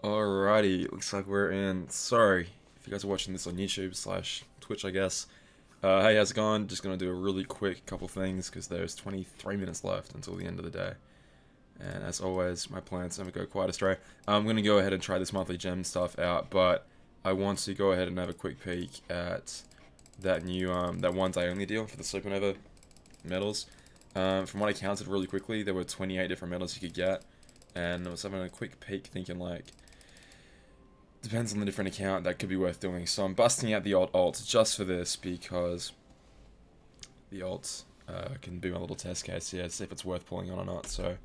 Alrighty, looks like we're in. Sorry if you guys are watching this on YouTube slash Twitch, I guess. Hey, how's it going? Just gonna do a really quick couple things because there's 23 minutes left until the end of the day. And as always, my plans never go quite astray. I'm gonna go ahead and try this monthly gem stuff out, but I want to go ahead and have a quick peek at that new that one day only deal for the supernova medals. From what I counted really quickly, there were 28 different medals you could get, and I was having a quick peek thinking like, depends on the different account, that could be worth doing. So I'm busting out the old alts just for this because the alts can be my little test case here to see if it's worth pulling on or not. So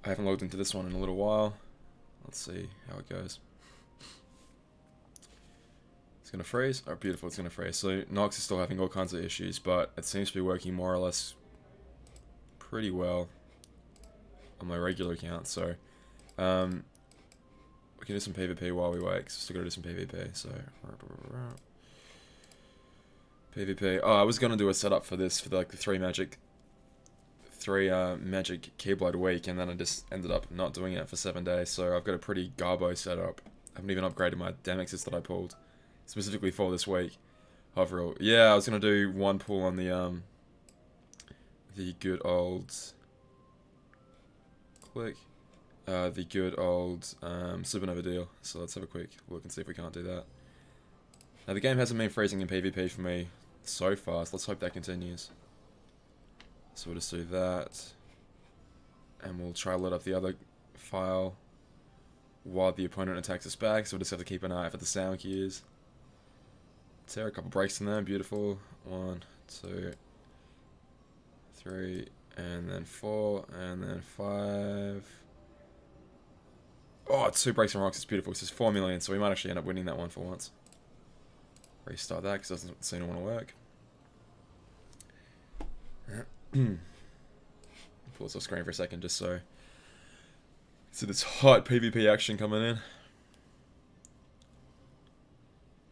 I haven't logged into this one in a little while. Let's see how it goes. It's gonna freeze. Oh, beautiful! It's gonna freeze. So Nox is still having all kinds of issues, but it seems to be working more or less pretty well on my regular account. So we can do some PvP while we wait, because we're still going to do some PvP, so... PvP. Oh, I was going to do a setup for this, for like the three magic Keyblade week, and then I just ended up not doing it for 7 days, so I've got a pretty garbo setup. I haven't even upgraded my Demexes that I pulled, specifically for this week. Overall, yeah, I was going to do one pull on the good old... Click. The good old supernova deal. So let's have a quick look and see if we can't do that. Now the game hasn't been freezing in PvP for me so far, so let's hope that continues. So we'll just do that, and we'll try to let up the other file while the opponent attacks us back, so we'll just have to keep an eye out for the sound cues. Tear a couple breaks in there, beautiful. 1, 2, 3, and then 4, and then 5. Oh, 2 breaks and rocks, it's beautiful. It's just 4 million, so we might actually end up winning that one for once. Restart that, because it doesn't seem to want to work. Pause off screen for a second, just so... See this hot PvP action coming in.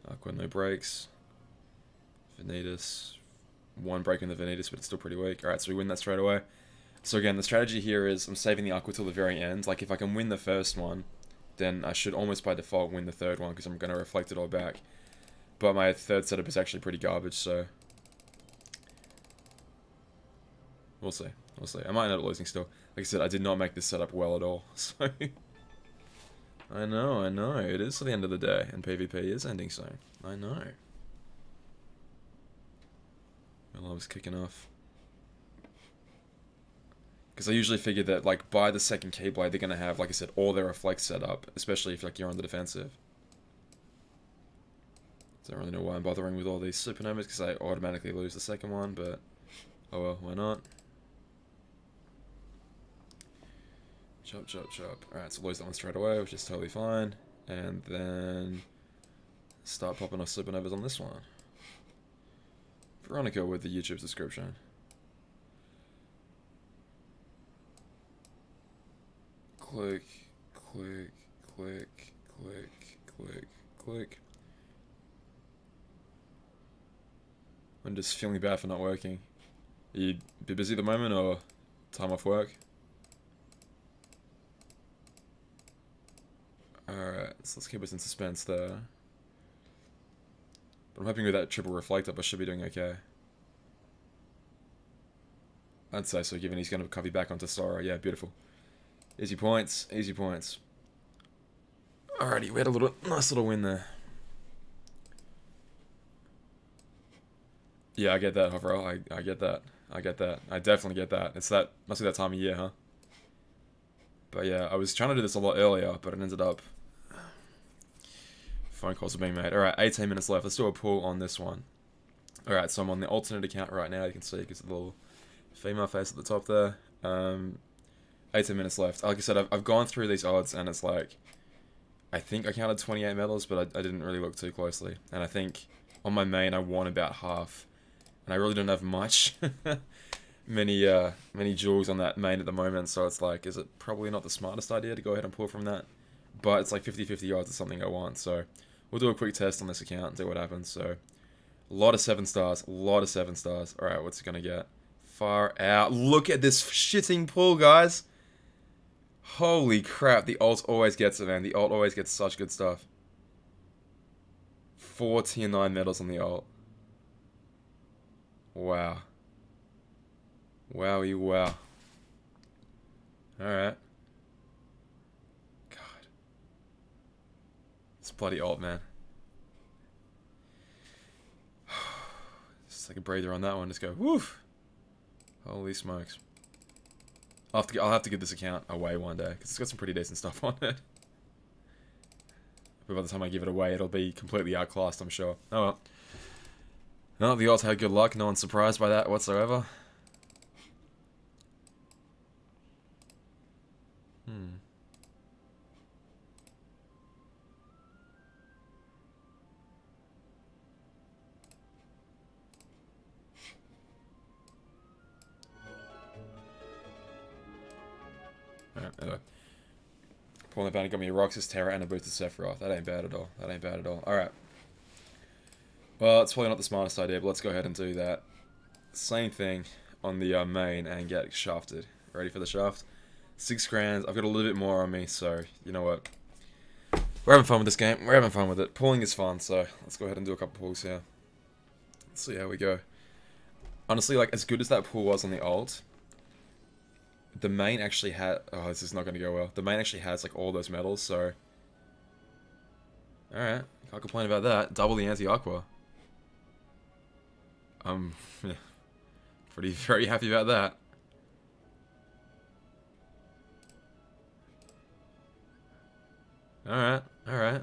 Aqua, no breaks. Vanitas. 1 break in the Vanitas, but it's still pretty weak. Alright, so we win that straight away. So again, the strategy here is I'm saving the Aqua till the very end. Like, if I can win the first one, then I should almost by default win the third one, because I'm going to reflect it all back. But my third setup is actually pretty garbage, so... We'll see. We'll see. I might end up losing still. Like I said, I did not make this setup well at all, so... I know. It is the end of the day, and PvP is ending soon. I know. Well, I was kicking off. Because I usually figure that, like, by the second Keyblade, they're going to have, like I said, all their reflex set up, especially if, like, you're on the defensive. Don't really know why I'm bothering with all these supernovas, because I automatically lose the second one, but, oh well, why not? Chop, chop, chop. Alright, so lose that one straight away, which is totally fine. And then start popping off supernovas on this one. Veronica with the YouTube subscription. Click, click, click, click, click, click. I'm just feeling bad for not working. Are you a bit busy at the moment, or time off work? Alright, so let's keep us in suspense there. But I'm hoping with that triple reflect up I should be doing okay. I'd say so, given he's going to copy back onto Sora. Yeah, beautiful. Easy points, easy points. Alrighty, we had a nice little win there. Yeah, I get that, overall. I get that. I get that. I definitely get that. It's that, must be that time of year, huh? But yeah, I was trying to do this a lot earlier, but it ended up... Phone calls are being made. Alright, 18 minutes left. Let's do a pull on this one. Alright, so I'm on the alternate account right now, you can see, because the little female face at the top there. 18 minutes left. Like I said, I've gone through these odds, and it's like... I think I counted 28 medals, but I didn't really look too closely. And I think on my main, I won about half. And I really don't have much, many jewels on that main at the moment, so it's like, is it probably not the smartest idea to go ahead and pull from that? But it's like 50-50 odds of something I want, so we'll do a quick test on this account and see what happens. So, a lot of 7 stars, a lot of 7 stars. Alright, what's it gonna get? Far out. Look at this shitting pull, guys. Holy crap, the ult always gets it, man. The ult always gets such good stuff. 4 tier 9 medals on the ult. Wow. Wowie wow. Alright. God. This bloody ult, man. Just take a breather on that one. Just go, woof. Holy smokes. I'll have to give this account away one day, because it's got some pretty decent stuff on it. But by the time I give it away, it'll be completely outclassed, I'm sure. Oh well. No, the odds had good luck. No one's surprised by that whatsoever. Alright, anyway. Pulling the banner got me a Roxas, Terra, and a boosted Sephiroth. That ain't bad at all. That ain't bad at all. Alright. Well, it's probably not the smartest idea, but let's go ahead and do that. Same thing on the main and get shafted. Ready for the shaft? 6 grand. I've got a little bit more on me, so you know what? We're having fun with this game. We're having fun with it. Pulling is fun, so let's go ahead and do a couple pulls here. Let's see how we go. Honestly, like, as good as that pull was on the ult, the main actually had... Oh, this is not going to go well. The main actually has, like, all those medals, so... Alright, can't complain about that. Double the anti-aqua. Yeah. Very happy about that. Alright, alright.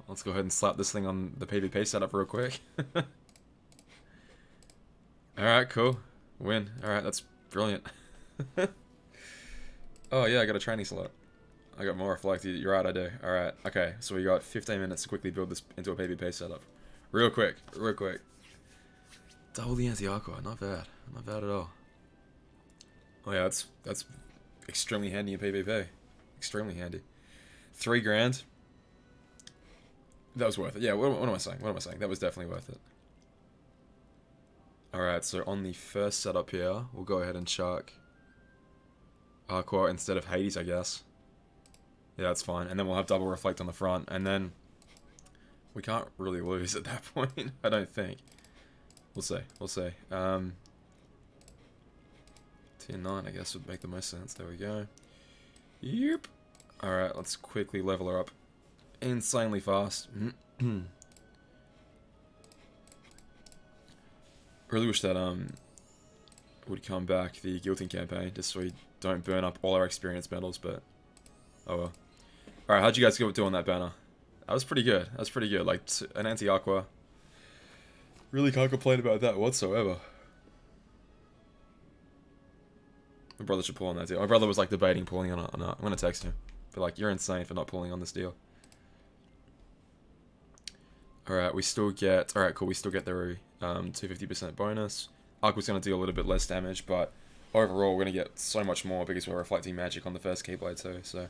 Let's go ahead and slap this thing on the PvP setup real quick. Alright, cool. Win. Alright, that's brilliant. Oh yeah, I got a training slot. I got more reflected. You're right, I do. Alright, okay. So we got 15 minutes to quickly build this into a PvP setup. Real quick, real quick. Double the anti-aqua. Not bad. Not bad at all. Oh yeah, that's extremely handy in PvP. Extremely handy. 3 grand. That was worth it. Yeah, what am I saying? What am I saying? That was definitely worth it. Alright, so on the first setup here, we'll go ahead and chuck Aqua instead of Hades, I guess. Yeah, that's fine. And then we'll have double reflect on the front, and then we can't really lose at that point, I don't think. We'll see. We'll see. Tier 9, I guess, would make the most sense. There we go. Yep. Alright, let's quickly level her up insanely fast. Really wish that would come back, the Guilting campaign, just so we don't burn up all our experience medals, but oh well. Alright, how'd you guys do on that banner? That was pretty good. That was pretty good. Like, an anti-aqua. Really can't complain about that whatsoever. My brother should pull on that deal. My brother was like debating pulling on it or not. I'm gonna text him. But like, you're insane for not pulling on this deal. Alright, we still get... Alright, cool. We still get the 250% bonus. Aqua's gonna do a little bit less damage, but overall we're gonna get so much more because we're reflecting magic on the first Keyblade too, so...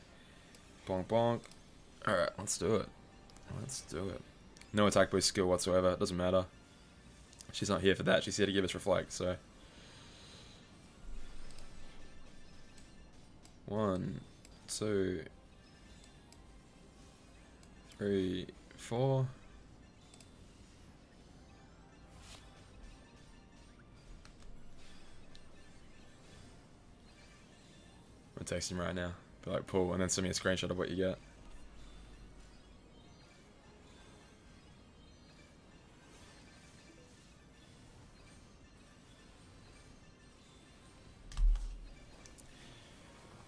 Bonk bonk. Alright, let's do it. Let's do it. No attack boost skill whatsoever. It doesn't matter. She's not here for that. She's here to give us reflect, so... 1, 2, 3, 4. I'm gonna text him right now. Be like, pull, and then send me a screenshot of what you get.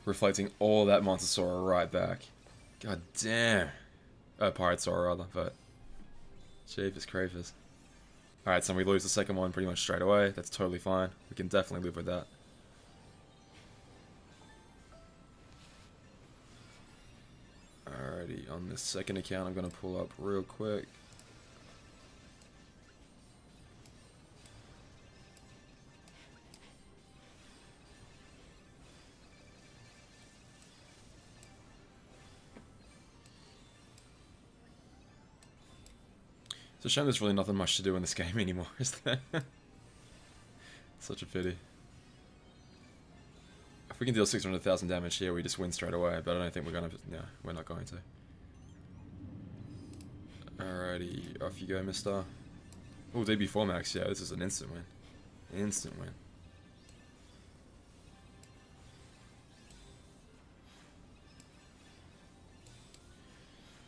Reflecting all that Monster Sora right back. God damn. Pirate Sora rather, but... Jeepers creepers. Alright, so we lose the second one pretty much straight away. That's totally fine. We can definitely live with that. Alrighty, on this second account I'm going to pull up real quick. It's a shame there's really nothing much to do in this game anymore, is there? Such a pity. If we can deal 600,000 damage here, we just win straight away, but I don't think we're gonna, no, we're not going to. Alrighty, off you go, mister. Oh, DB4 max, yeah, this is an instant win. Instant win.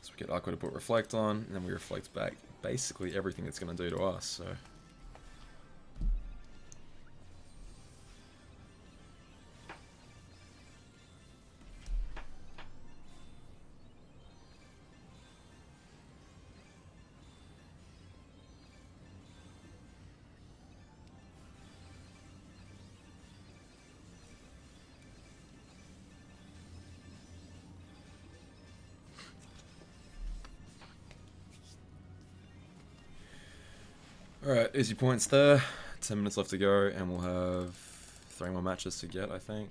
So we get Aqua to put Reflect on, and then we reflect back basically everything it's going to do to us, so... Alright, easy points there. 10 minutes left to go, and we'll have 3 more matches to get, I think.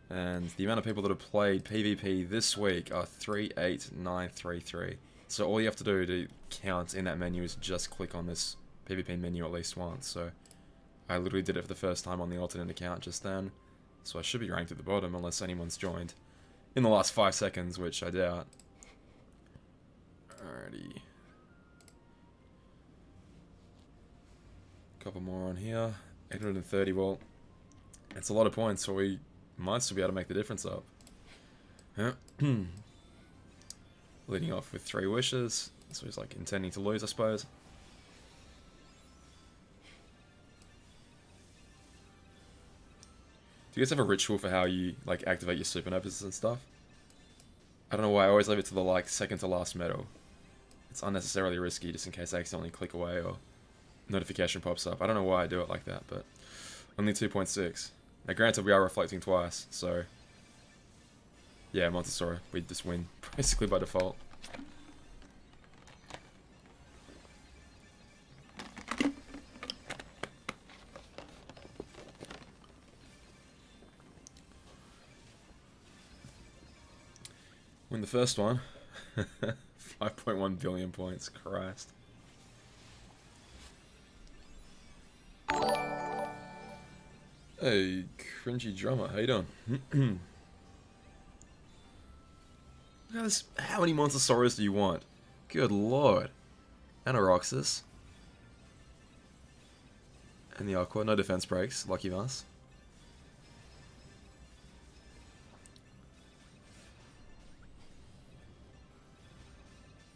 And the amount of people that have played PvP this week are 38933. So all you have to do to count in that menu is just click on this PvP menu at least once. So I literally did it for the first time on the alternate account just then. So I should be ranked at the bottom unless anyone's joined in the last 5 seconds, which I doubt. Alrighty. Couple more on here. 830, well, it's a lot of points, so we might still be able to make the difference up. Leading off with 3 wishes, so he's like intending to lose, I suppose. Do you guys have a ritual for how you like activate your supernovas and stuff? I don't know why I always leave it to the like second to last medal. It's unnecessarily risky just in case I accidentally click away or notification pops up. I don't know why I do it like that, but only 2.6. Now granted we are reflecting twice, so yeah, Montessori, we just win basically by default. Win the first one. 5.1 billion points, Christ. Hey, cringy drummer, how you doing? Look at this. How many Montessori's do you want? Good lord. And a Roxas. And the Aqua, no defense breaks, lucky us.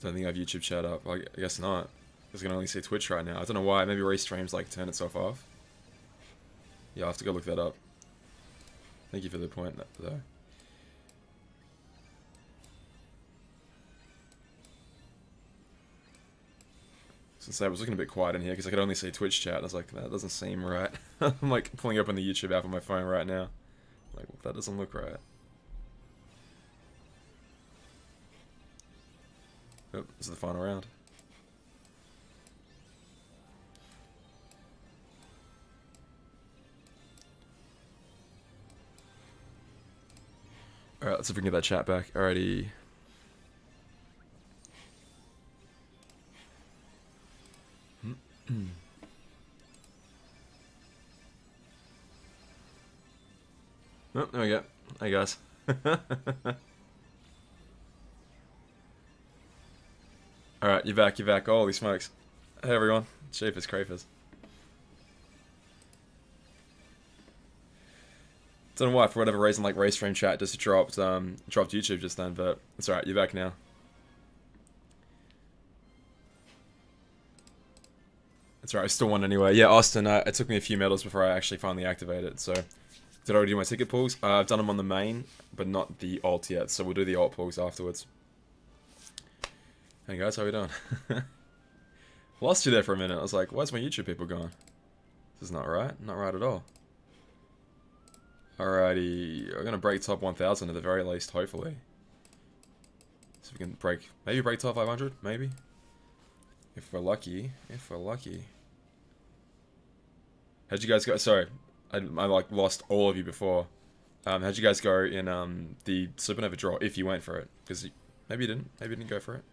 Don't think I have YouTube chat up. I guess not. I was gonna only see Twitch right now. I don't know why. Maybe Restream's like turn itself off. Yeah, I'll have to go look that up. Thank you for the point, though. Since I was looking a bit quiet in here because I could only see Twitch chat, I was like, that doesn't seem right. I'm like pulling up on the YouTube app on my phone right now. Like, well, that doesn't look right. Oh, this is the final round. Alright, let's see if we can get that chat back. Alrighty. Oh, there we go. Hey guys. Alright, you're back, you're back. Holy smokes. Hey everyone. Jeepers creepers. Don't know why, for whatever reason, like Restream chat just dropped YouTube just then, but it's alright, you're back now. It's alright, I still won anyway. Yeah, Austin, it took me a few medals before I actually finally activated it, so... Did I already do my ticket pulls? I've done them on the main, but not the alt yet, so we'll do the alt pulls afterwards. Hey guys, how we doing? Lost you there for a minute, I was like, why's my YouTube people gone? This is not right, not right at all. Alrighty, we're gonna break top 1000 at the very least, hopefully. So we can break, maybe break top 500, maybe? If we're lucky, if we're lucky. How'd you guys go? Sorry, I like lost all of you before. How'd you guys go in the Supernova draw, if you went for it? Because maybe you didn't go for it.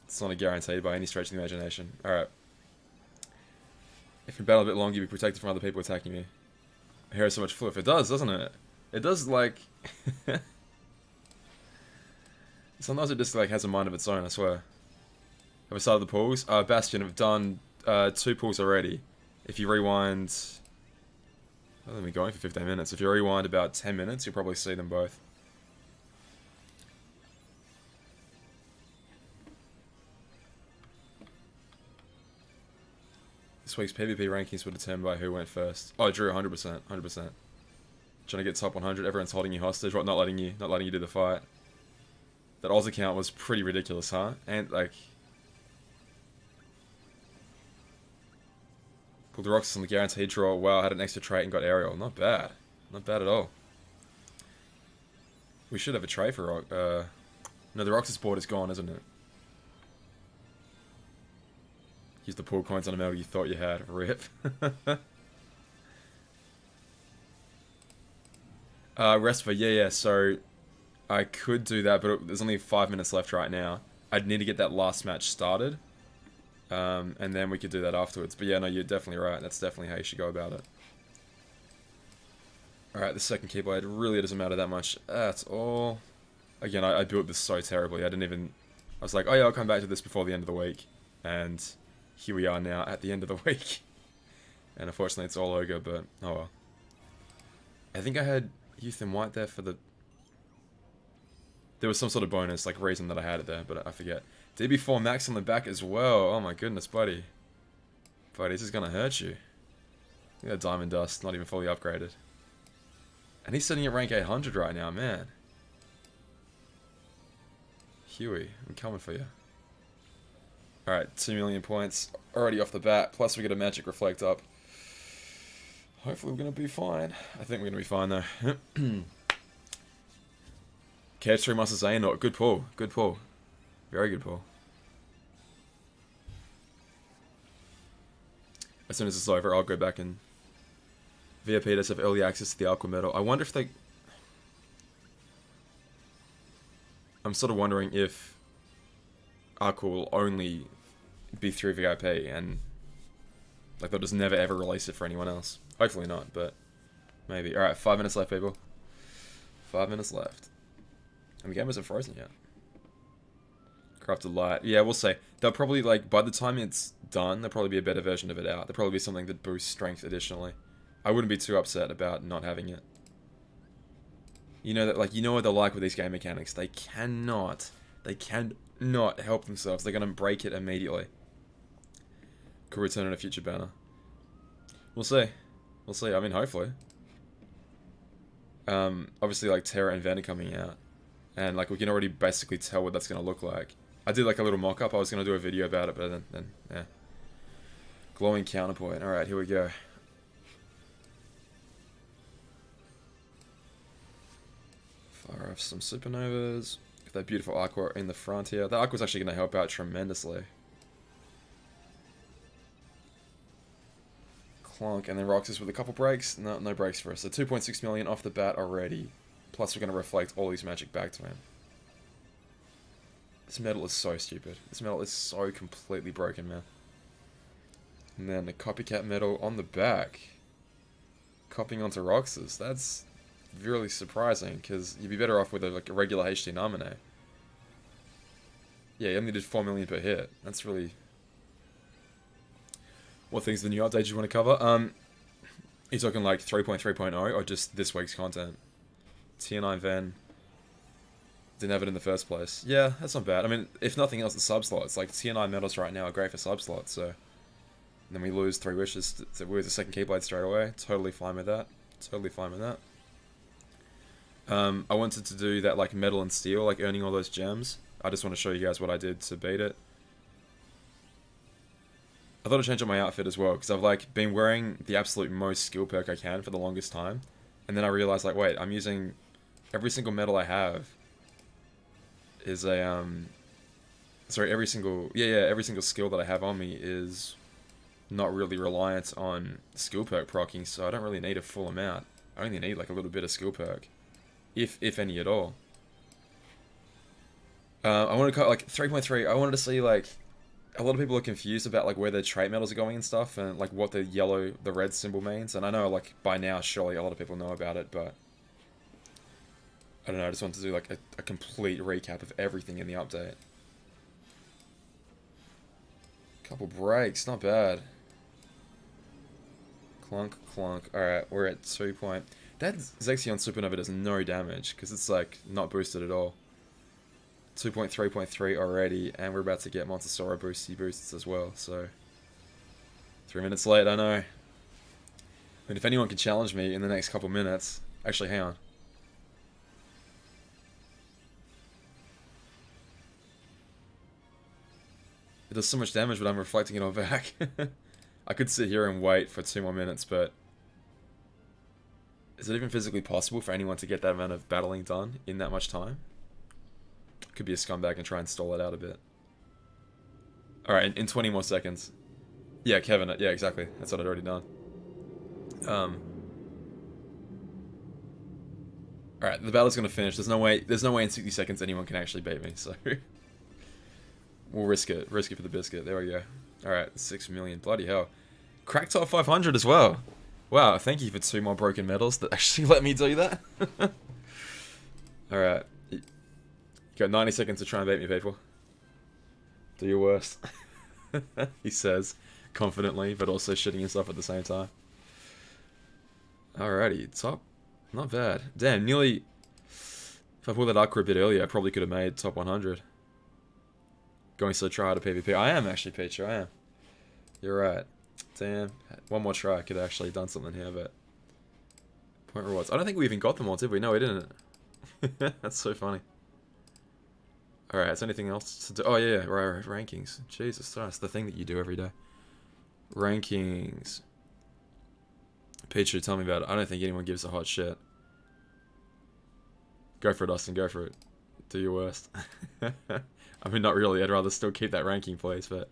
It's not a guarantee by any stretch of the imagination. Alright. If you battle a bit longer, you'll be protected from other people attacking you. hair has so much fluff. It does, doesn't it? It does, like... Sometimes it just, like, has a mind of its own, I swear. Have we started the pulls? Bastion, we've done 2 pulls already. If you rewind... Well, then we're going for 15 minutes. If you rewind about 10 minutes, you'll probably see them both. This week's PvP rankings were determined by who went first. Oh, Drew, 100%, 100%. Trying to get top 100, everyone's holding you hostage, right? Not letting you do the fight. That Oz account was pretty ridiculous, huh? And, like... Pulled the Roxas on the guaranteed draw. Wow, had an extra trait and got aerial. Not bad. Not bad at all. We should have a trait for Rock. No, the Roxas board is gone, isn't it? Use the pull coins on a medal you thought you had. Rip. Rest for, yeah, so I could do that, but there's only 5 minutes left right now. I'd need to get that last match started, and then we could do that afterwards. But yeah, no, you're definitely right. That's definitely how you should go about it. Alright, the second Keyblade really doesn't matter that much at all. Again, I built this so terribly. I was like, oh yeah, I'll come back to this before the end of the week. And here we are now at the end of the week. And unfortunately it's all ogre, but oh well. I think I had Youth in White there for the... There was some sort of bonus, like, reason that I had it there, but I forget. DB4 Max on the back as well. Oh my goodness, buddy. Buddy, this is gonna hurt you. You got Diamond Dust, not even fully upgraded. And he's sitting at rank 800 right now, man. Huey, I'm coming for you. Alright, 2 million points already off the bat, plus we get a Magic Reflect up. Hopefully we're going to be fine. I think we're going to be fine though. KH3 Master Xehanort, good pull, good pull. Very good pull. As soon as it's over, I'll go back and VIP does have early access to the Aqua Medal. I wonder if they... I'm sort of wondering if Aqua will only be through VIP and like they'll just never ever release it for anyone else. Hopefully not, but maybe. Alright, 5 minutes left, people. 5 minutes left. And the game isn't frozen yet. Crafted Light. Yeah, we'll see. They'll probably, like, by the time it's done, there'll probably be a better version of it out. There'll probably be something that boosts strength additionally. I wouldn't be too upset about not having it. You know that, like, you know what they're like with these game mechanics. They cannot help themselves. They're gonna break it immediately. Could return in a future banner. We'll see. We'll see. I mean, hopefully. Obviously, like, Terra and Ven are coming out. And, like, we can already basically tell what that's gonna look like. I did, like, a little mock-up. I was gonna do a video about it, but then yeah. Glowing counterpoint. Alright, here we go. Fire off some supernovas. Get that beautiful Aqua in the front here. That Aqua's actually gonna help out tremendously. Clonk, and then Roxas with a couple breaks. No breaks for us. So 2.6 million off the bat already. Plus we're going to reflect all his magic back to him. This medal is so stupid. This medal is so completely broken, man. And then the copycat medal on the back. Copying onto Roxas. That's really surprising, because you'd be better off with a regular HD Naminé. Yeah, he only did 4 million per hit. That's really... What things the new updates you want to cover? You're talking like 3.3.0 or just this week's content? Tier 9 Ven. Didn't have it in the first place. Yeah, that's not bad. I mean, if nothing else, the sub slots. Like, Tier 9 medals right now are great for sub slots, so... And then we lose 3 wishes to lose a second Keyblade straight away. Totally fine with that. Totally fine with that. I wanted to do that, like, metal and steel, like, earning all those gems. I just want to show you guys what I did to beat it. I thought I'd change up my outfit as well, because I've, like, been wearing the absolute most skill perk I can for the longest time. And then I realized, like, wait, I'm using... Every single medal I have is a, Sorry, every single... Yeah, every single skill that I have on me is not really reliant on skill perk proccing, so I don't really need a full amount. I only need, like, a little bit of skill perk. If any at all. I want to cut, like, 3.3, I wanted to see, like... a lot of people are confused about like where their trait metals are going and stuff, and like what the red symbol means. And I know like by now surely a lot of people know about it, but I don't know. I just want to do like a complete recap of everything in the update. Couple breaks, not bad. Clunk, clunk. Alright, we're at 2 point. That Zexion Supernova does no damage, because it's like not boosted at all. 2.3.3 already, and we're about to get Montessori boosts as well, so 3 minutes late, I know. But if anyone can challenge me in the next couple minutes, actually hang on. It does so much damage, but I'm reflecting it all back. I could sit here and wait for 2 more minutes, but is it even physically possible for anyone to get that amount of battling done in that much time? Could be a scumbag and try and stall it out a bit. Alright, in 20 more seconds. Yeah, Kevin, yeah, exactly. That's what I'd already done. Alright, the battle's gonna finish. There's no way in 60 seconds anyone can actually beat me, so we'll risk it. Risk it for the biscuit. There we go. Alright, 6 million. Bloody hell. Crack top 500 as well. Wow, thank you for 2 more broken medals that actually let me do that. Alright. You got 90 seconds to try and beat me, people. Do your worst. He says, confidently, but also shitting himself at the same time. Alrighty, top. Not bad. Damn, nearly... If I pulled that Aqua a bit earlier, I probably could have made top 100. Going so try to PvP. I am actually, Peter, I am. You're right. Damn. One more try, I could have actually done something here, but... Point rewards. I don't think we even got them all, did we? No, we didn't. That's so funny. Alright, is there anything else to do? Oh yeah, right, rankings. Jesus Christ, the thing that you do every day. Rankings. Peter, tell me about it. I don't think anyone gives a hot shit. Go for it, Austin, go for it. Do your worst. I mean, not really. I'd rather still keep that ranking, please, but...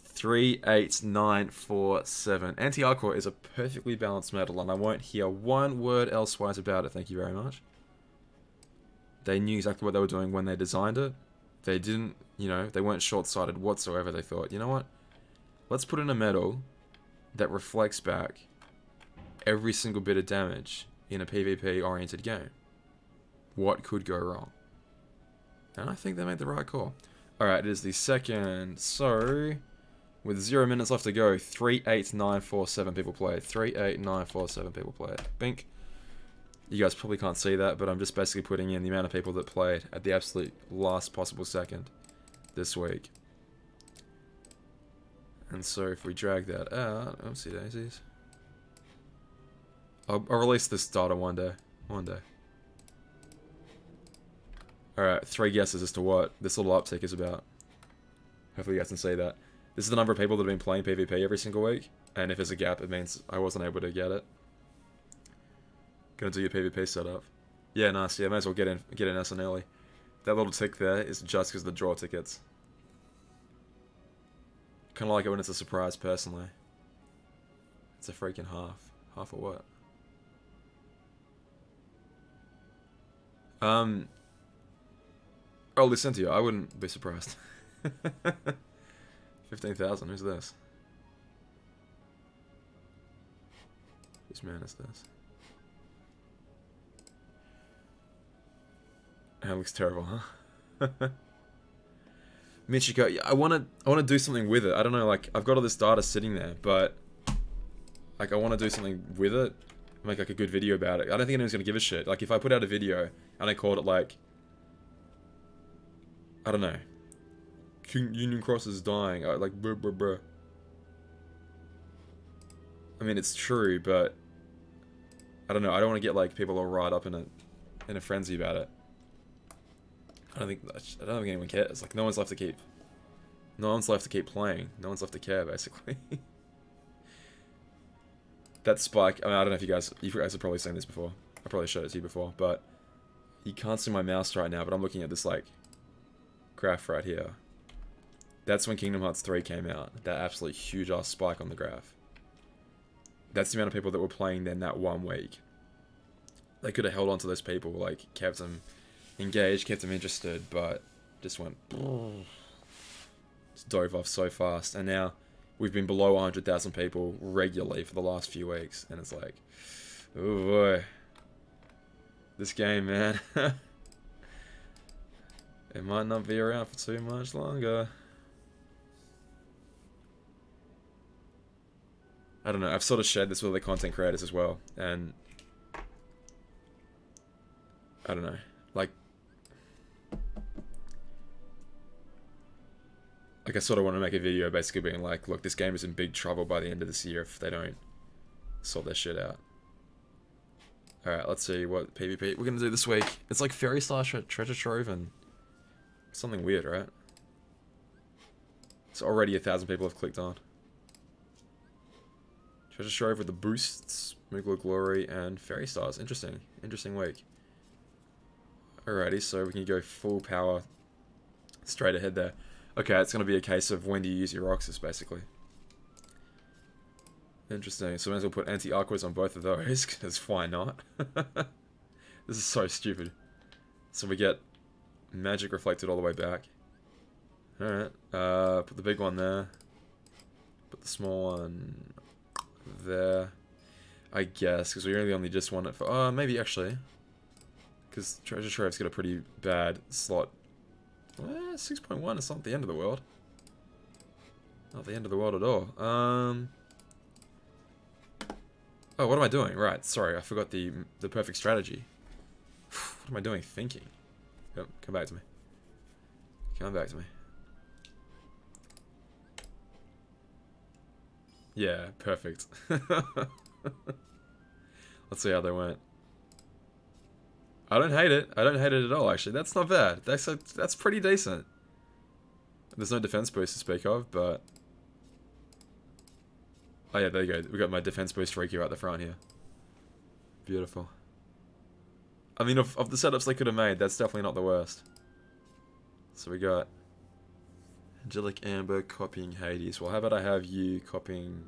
3, 8, 9, 4, 7. Anti-Aqua is a perfectly balanced medal, and I won't hear one word elsewise about it, thank you very much. They knew exactly what they were doing when they designed it. They didn't, you know, they weren't short-sighted whatsoever. They thought, you know what? Let's put in a medal that reflects back every single bit of damage in a PvP-oriented game. What could go wrong? And I think they made the right call. Alright, it is the second, so... With 0 minutes left to go, 3, 8, 9, 4, 7 people played. 3, 8, 9, 4, 7 people played. Bink. You guys probably can't see that, but I'm just basically putting in the amount of people that played at the absolute last possible second this week. And so if we drag that out, oopsie daisies. I'll release this data one day. One day. Alright, 3 guesses as to what this little uptick is about. Hopefully you guys can see that. This is the number of people that have been playing PvP every single week, and if there's a gap, it means I wasn't able to get it. Gonna do your PvP setup. Yeah, nice. Yeah, may as well get in nice and early. That little tick there is just because of the draw tickets. Kind of like it when it's a surprise, personally. It's a freaking half. Half or what? Oh, listen to you. I wouldn't be surprised. 15,000. Who's this? Whose man is this? That looks terrible, huh? Michiko, yeah, I wanna do something with it. I don't know, like I've got all this data sitting there, but like I want to do something with it, make like a good video about it. I don't think anyone's gonna give a shit. Like if I put out a video and I called it like, I don't know, King Union Cross is dying, like bruh bruh bruh. I mean it's true, but I don't know. I don't want to get like people all riled up in a frenzy about it. I don't think anyone cares. Like no one's left to keep playing. No one's left to care, basically. That spike. I mean, I don't know if you guys have probably seen this before. I probably showed it to you before, but you can't see my mouse right now. But I'm looking at this like graph right here. That's when Kingdom Hearts 3 came out. That absolute huge ass spike on the graph. That's the amount of people that were playing then that 1 week. They could have held on to those people, like kept them engaged, kept them interested, but just went Just dove off so fast. And now we've been below 100,000 people regularly for the last few weeks. And it's like, oh boy. This game, man. It might not be around for too much longer. I don't know, I've sort of shared this with other content creators as well, and I don't know, like I sort of want to make a video basically being like, look, this game is in big trouble by the end of this year if they don't sort their shit out. Alright, let's see what PvP we're gonna do this week. It's like Fairy Star Treasure Trove and something weird, right? It's already 1,000 people have clicked on. Treasure Trove with the boosts, Moogler Glory, and Fairy Stars. Interesting. Interesting week. Alrighty, so we can go full power straight ahead there. Okay, it's going to be a case of when do you use your Roxas, basically. Interesting. So we might as well put anti-aquas on both of those, because why not? This is so stupid. So we get magic reflected all the way back. Alright, put the big one there. Put the small one there, I guess, because we really only just want it for, maybe actually, because Treasure Trove's got a pretty bad slot. 6.1 is not the end of the world. Not the end of the world at all. Oh, what am I doing? Right, sorry, I forgot the perfect strategy. What am I doing? Thinking. Yep, come back to me. Come back to me. Yeah, perfect. Let's see how they went. I don't hate it. I don't hate it at all, actually. That's not bad. That's pretty decent. There's no defense boost to speak of, but... Oh yeah, there you go. We got my defense boost Riku out the front here. Beautiful. I mean, of the setups they could have made, that's definitely not the worst. So we got... Angelic Amber copying Hades. Well, how about I have you copying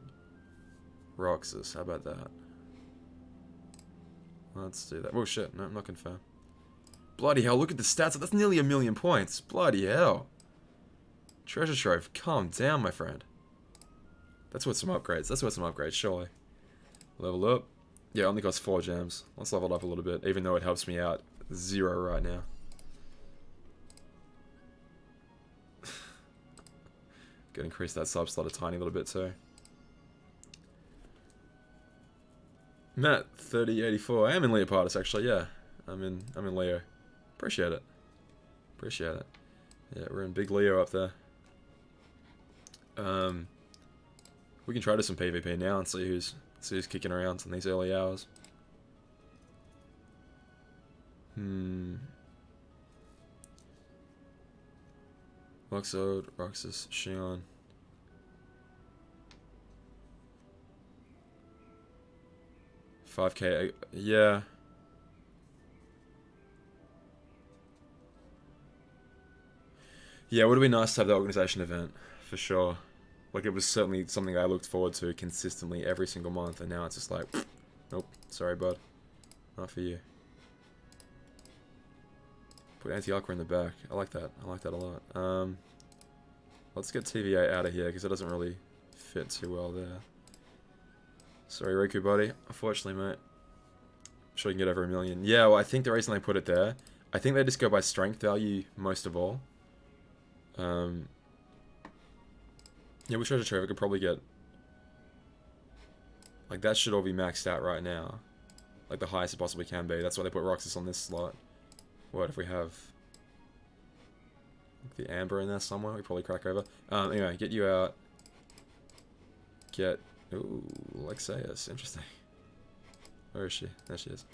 Roxas? How about that? Let's do that. Oh shit, no, I'm not confirmed. Bloody hell, look at the stats. That's nearly 1,000,000 points. Bloody hell. Treasure Trove, calm down, my friend. That's worth some upgrades. That's worth some upgrades, surely. Level up. Yeah, only costs 4 gems. Let's level it up a little bit, even though it helps me out 0 right now. Could increase that sub slot a tiny little bit too. Matt 3084. I am in Leopardus actually, yeah. I'm in Leo. Appreciate it. Appreciate it. Yeah, we're in big Leo up there. We can try to some PvP now and see who's kicking around in these early hours. Luxode, Roxas, Shion. $5K, yeah. Yeah, it would have been nice to have the organization event, for sure. Like, it was certainly something I looked forward to consistently every single month, and now it's just like, nope, sorry bud, not for you. Put anti-aqua in the back. I like that. I like that a lot. Let's get TVA out of here because it doesn't really fit too well there. Sorry, Riku, buddy. Unfortunately, mate. I'm sure you can get over 1,000,000. Yeah, well, I think the reason they put it there, I think they just go by strength value most of all. Yeah, with Treasure Trove, I could probably get... Like, that should all be maxed out right now. Like, the highest it possibly can be. That's why they put Roxas on this slot. What if we have the Amber in there somewhere? We probably crack over. Anyway, get you out. Get... Ooh, Lexaeus. Interesting. Where is she? There she is.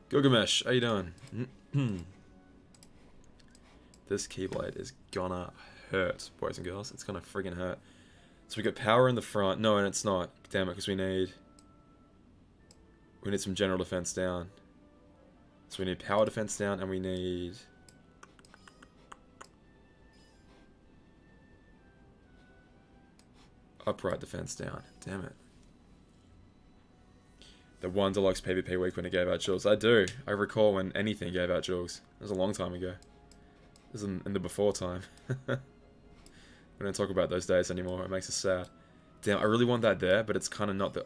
Gilgamesh, how you doing? This Keyblade is gonna hurt, boys and girls. It's gonna friggin' hurt. So we got power in the front. No, and it's not. Damn it, because we need some general defense down. So we need power defense down, and we need... upright defense down. Damn it. The one deluxe PvP week when it gave out jewels. I do. I recall when anything gave out jewels. It was a long time ago. It was in the before time. We don't talk about those days anymore. It makes us sad. Damn, I really want that there, but it's kind of not the...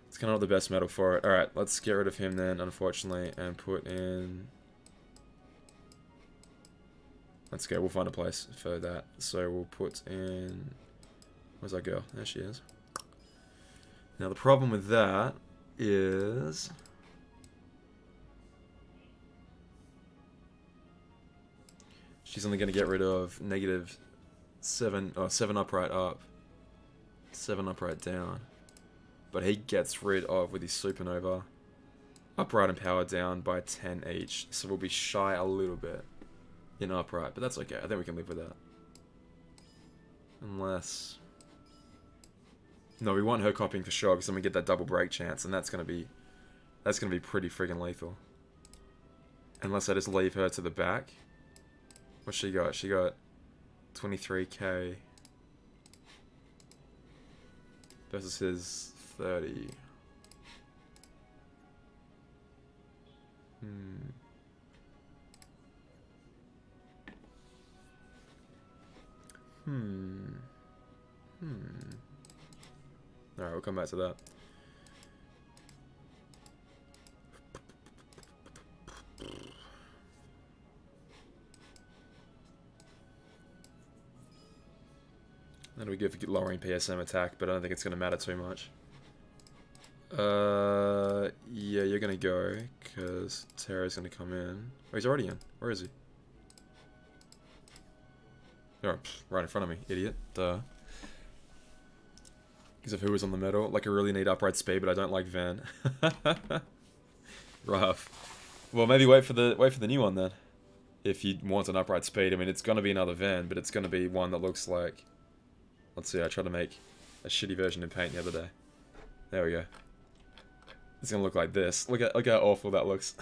it's kind of not the best metal for it. Alright, let's get rid of him then, unfortunately, and put in... Let's go, we'll find a place for that. So we'll put in... Where's that girl? There she is. Now the problem with that is... She's only going to get rid of -7, or 7 upright up, 7 upright down. But he gets rid of, with his supernova, upright and power down by 10 each. So we'll be shy a little bit in upright, but that's okay. I think we can live with that. Unless... No, we want her copying for sure, because then we get that double break chance, and that's gonna be pretty friggin' lethal. Unless I just leave her to the back. What's she got? She got 23k versus his 30. Alright, we'll come back to that. Then we go for lowering PSM attack, but I don't think it's going to matter too much. Yeah, you're going to go, because Terra's going to come in. Oh, he's already in. Where is he? Oh, right in front of me, idiot. Duh. Because of who was on the metal. Like, I really need upright speed, but I don't like Van. Rough. Well, maybe wait for the new one then. If you want an upright speed. I mean, it's going to be another Van, but it's going to be one that looks like... Let's see, I tried to make a shitty version in Paint the other day. There we go. It's gonna look like this. Look how awful that looks.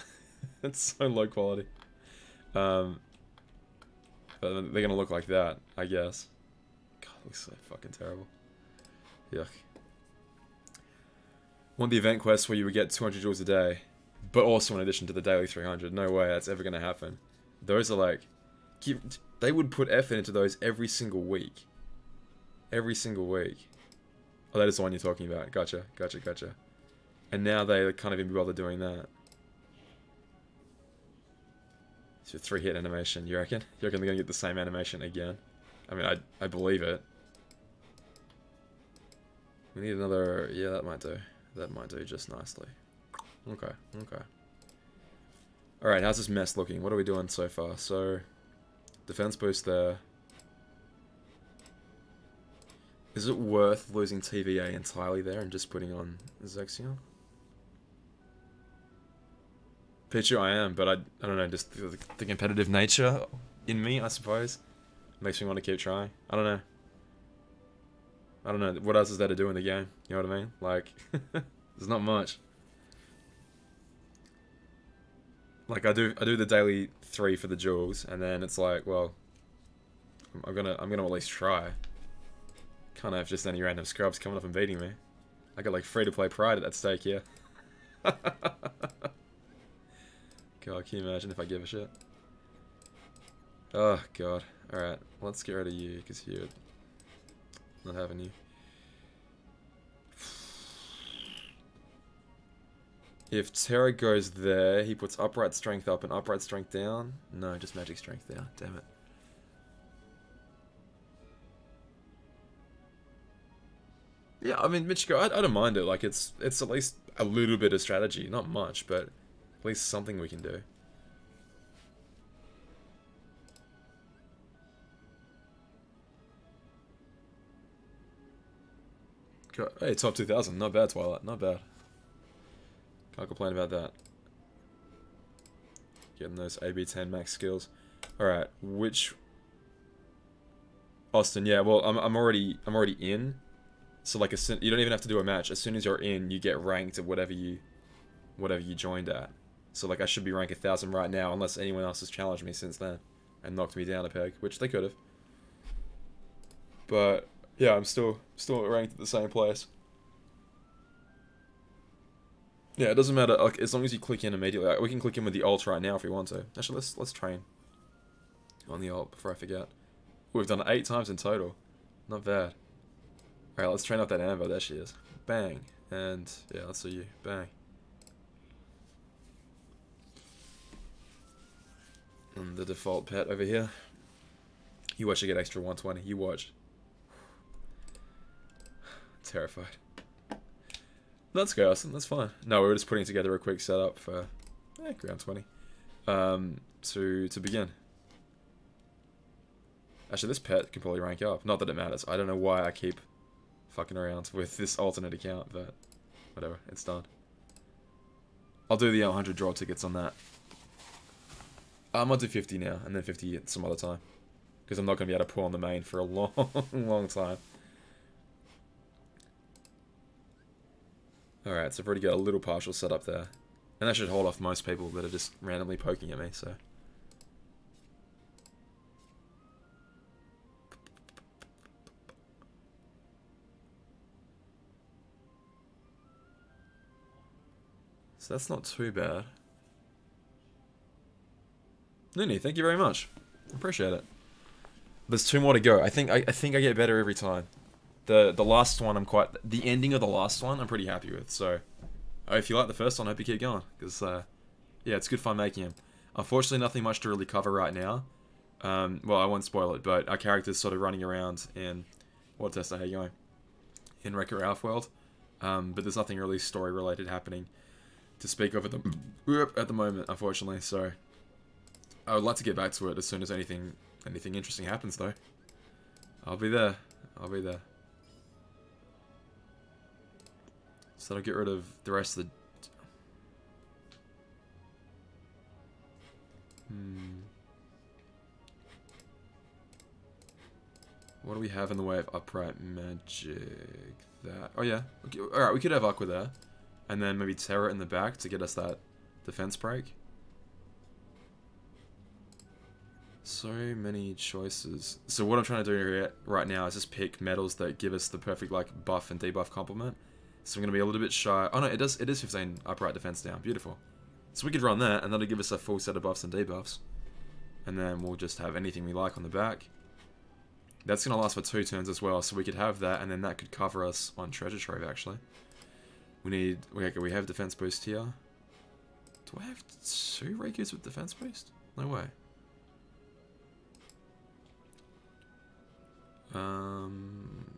It's so low quality. But they're gonna look like that, I guess. God, it looks so fucking terrible. Yuck. Want the event quest where you would get 200 joules a day, but also in addition to the daily 300. No way that's ever gonna happen. Those are like... They would put effort into those every single week. Every single week. Oh, that is the one you're talking about. Gotcha, gotcha, gotcha. And now they can't even be bothered doing that. It's a 3-hit animation, you reckon? You reckon they're gonna get the same animation again? I mean, I believe it. We need another... Yeah, that might do. That might do just nicely. Okay, okay. Alright, how's this mess looking? What are we doing so far? So, defense boost there. Is it worth losing TVA entirely there and just putting on Zexion? Pichu, I am, but I don't know, just the competitive nature in me, I suppose, makes me want to keep trying. I don't know. I don't know, what else is there to do in the game? You know what I mean? Like, there's not much. Like, I do the daily 3 for the jewels, and then it's like, well, I'm gonna at least try. Can't have just any random scrubs coming up and beating me. I got like free-to-play pride at that stake here. God, can you imagine if I give a shit? Oh, God. Alright, let's get rid of you, because you're not having you. If Terra goes there, he puts upright strength up and upright strength down. No, just magic strength down. Damn it. Yeah, I mean, Michiko, I don't mind it. Like, it's at least a little bit of strategy. Not much, but at least something we can do. God, hey, top 2000. Not bad, Twilight. Not bad. Can't complain about that. Getting those AB10 max skills. Alright, which... Austin, yeah, well, I'm already in. So like, you don't even have to do a match. As soon as you're in, you get ranked at whatever you joined at. So like, I should be rank 1000 right now, unless anyone else has challenged me since then and knocked me down a peg, which they could have. But yeah, I'm still ranked at the same place. Yeah, it doesn't matter. Like, as long as you click in immediately, like, we can click in with the ult right now if we want to. Actually, let's train on the ult before I forget. We've done it 8 times in total. Not bad. Alright, let's train up that Amber. There she is. Bang. And, yeah, let's see you. Bang. And the default pet over here. You watch, you get extra 120. You watch. Terrified. Let's go, Austin. That's fine. No, we were just putting together a quick setup for ground 20. To begin. Actually, this pet can probably rank up. Not that it matters. I don't know why I keep fucking around with this alternate account, but whatever. It's done. I'll do the 100 draw tickets on that. I'll do 50 now, and then 50 at some other time. Because I'm not going to be able to pull on the main for a long, long time. Alright, so I've already got a little partial set up there. And that should hold off most people that are just randomly poking at me, so... So that's not too bad. Nuni, thank you very much. Appreciate it. There's 2 more to go. I think I get better every time. The last one the ending of the last one I'm pretty happy with. So if you like the first one, I hope you keep going, because yeah, it's good fun making him. Unfortunately, nothing much to really cover right now. Well, I won't spoil it, but our character's sort of running around in what Tessa, how you going? In Wreck-It Ralph world. But there's nothing really story related happening to speak of at the moment, unfortunately. So I would like to get back to it as soon as anything interesting happens, though. I'll be there. I'll be there. So I'll get rid of the rest of the... What do we have in the way of upright magic? That... Oh yeah. Okay. Alright, we could have Aqua there. And then maybe Terra in the back to get us that defense break. So many choices. So what I'm trying to do here right now is just pick metals that give us the perfect like buff and debuff complement. So I'm going to be a little bit shy. Oh no, it is 15 upright defense down. Beautiful. So we could run that, and that'll give us a full set of buffs and debuffs. And then we'll just have anything we like on the back. That's going to last for 2 turns as well, so we could have that, and then that could cover us on Treasure Trove, actually. We have defense boost here. Do I have 2 Raikus with defense boost? No way.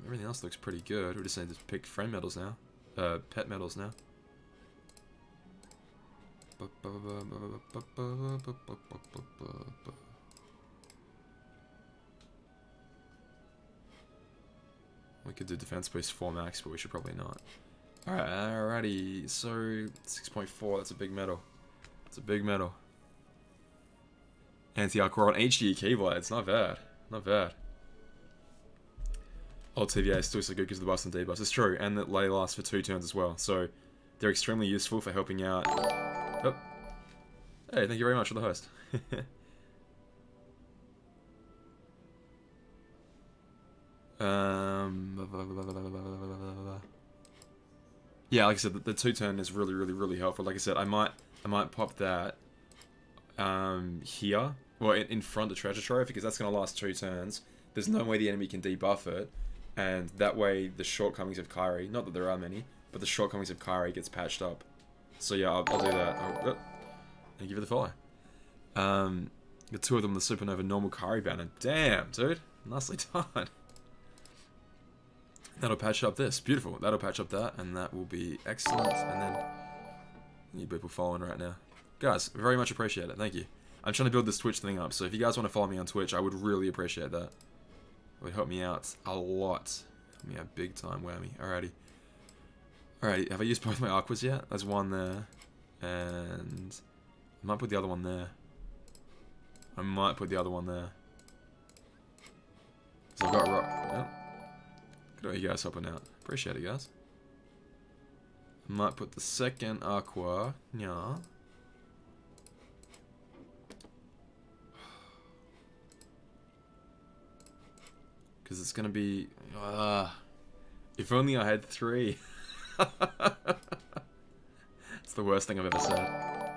Everything else looks pretty good. We just need to pick friend medals now. Pet medals now. We could do defense boost 4 max, but we should probably not. Alrighty, so 6.4, that's a big medal. It's a big medal. Anti-Aqua on HG Keyblades, not bad. Not bad. Old TVA is still so good because of the buffs and debuffs. It's true, and that they last for 2 turns as well, so they're extremely useful for helping out. Oh. Hey, thank you very much for the host. Yeah, like I said, the 2 turn is really helpful. Like I said, I might pop that here, well, in front of Treasure Trove, because that's going to last 2 turns. There's no way the enemy can debuff it, and that way the shortcomings of Kyrie, not that there are many, but the shortcomings of Kyrie gets patched up. So yeah, I'll do that. Oh, thank you for the follow. Got 2 of them, the Supernova normal Kyrie banner. Damn, dude. Nicely done. That'll patch up this. Beautiful. That'll patch up that, and that will be excellent. And then, you people following right now. Guys, very much appreciate it. Thank you. I'm trying to build this Twitch thing up, so if you guys want to follow me on Twitch, I would really appreciate that. It would help me out a lot. Help me out big time, whammy. Alrighty. Alrighty, have I used both my Aquas yet? There's one there. And I might put the other one there. I might put the other one there. So I've got rock. Yep. Good on you guys helping out. Appreciate it, guys. I might put the second Aqua. Yeah. Because it's going to be... if only I had 3. It's the worst thing I've ever said.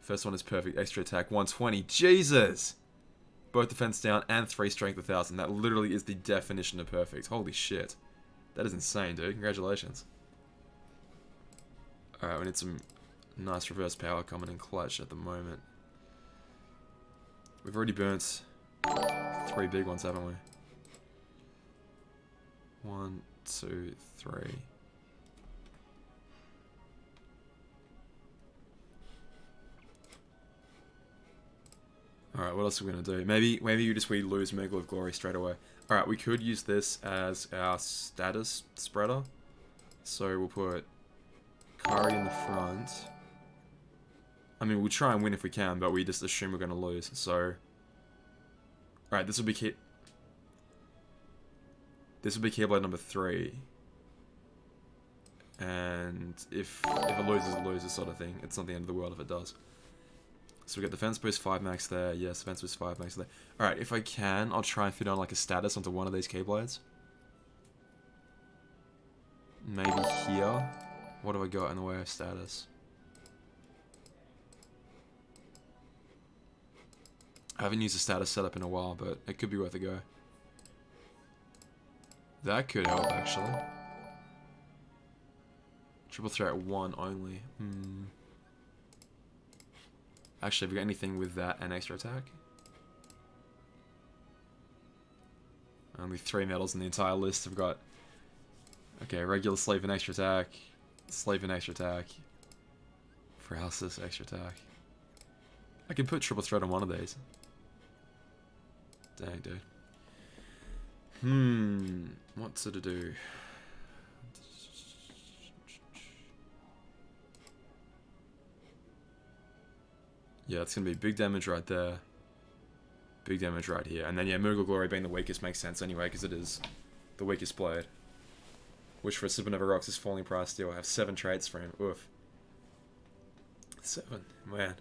First one is perfect. Extra attack, 120. Jesus! both defense down, and 3 strength 1000. That literally is the definition of perfect. Holy shit. That is insane, dude. Congratulations. Alright, we need some nice reverse power coming in clutch at the moment. We've already burnt 3 big ones, haven't we? 1, 2, 3. Alright, what else are we going to do? Maybe we lose Miracle of Glory straight away. Alright, we could use this as our status spreader. So we'll put Kari in the front. I mean, we'll try and win if we can, but we just assume we're going to lose. So, alright, this will be Keyblade number 3. And if it loses, it loses sort of thing. It's not the end of the world if it does. So we got defense boost 5 max there. Yes, defense boost 5 max there. Alright, if I can, I'll try and fit on like a status onto one of these Keyblades. Maybe here. What have I got in the way of status? I haven't used a status setup in a while, but it could be worth a go. That could help, actually. Triple threat 1 only. Actually, have we got anything with that and extra attack? Only 3 medals in the entire list. I've got... Okay, regular slave and extra attack. Slave and extra attack. Paralysis, extra attack. I can put triple threat on one of these. Dang, dude. What's it to do? Yeah, it's going to be big damage right there. Big damage right here. And then, yeah, Miracle Glory being the weakest makes sense anyway, because it is the weakest blade. Which for a Supernova Rocks is falling price deal. I have 7 traits for him. Oof. 7. Man.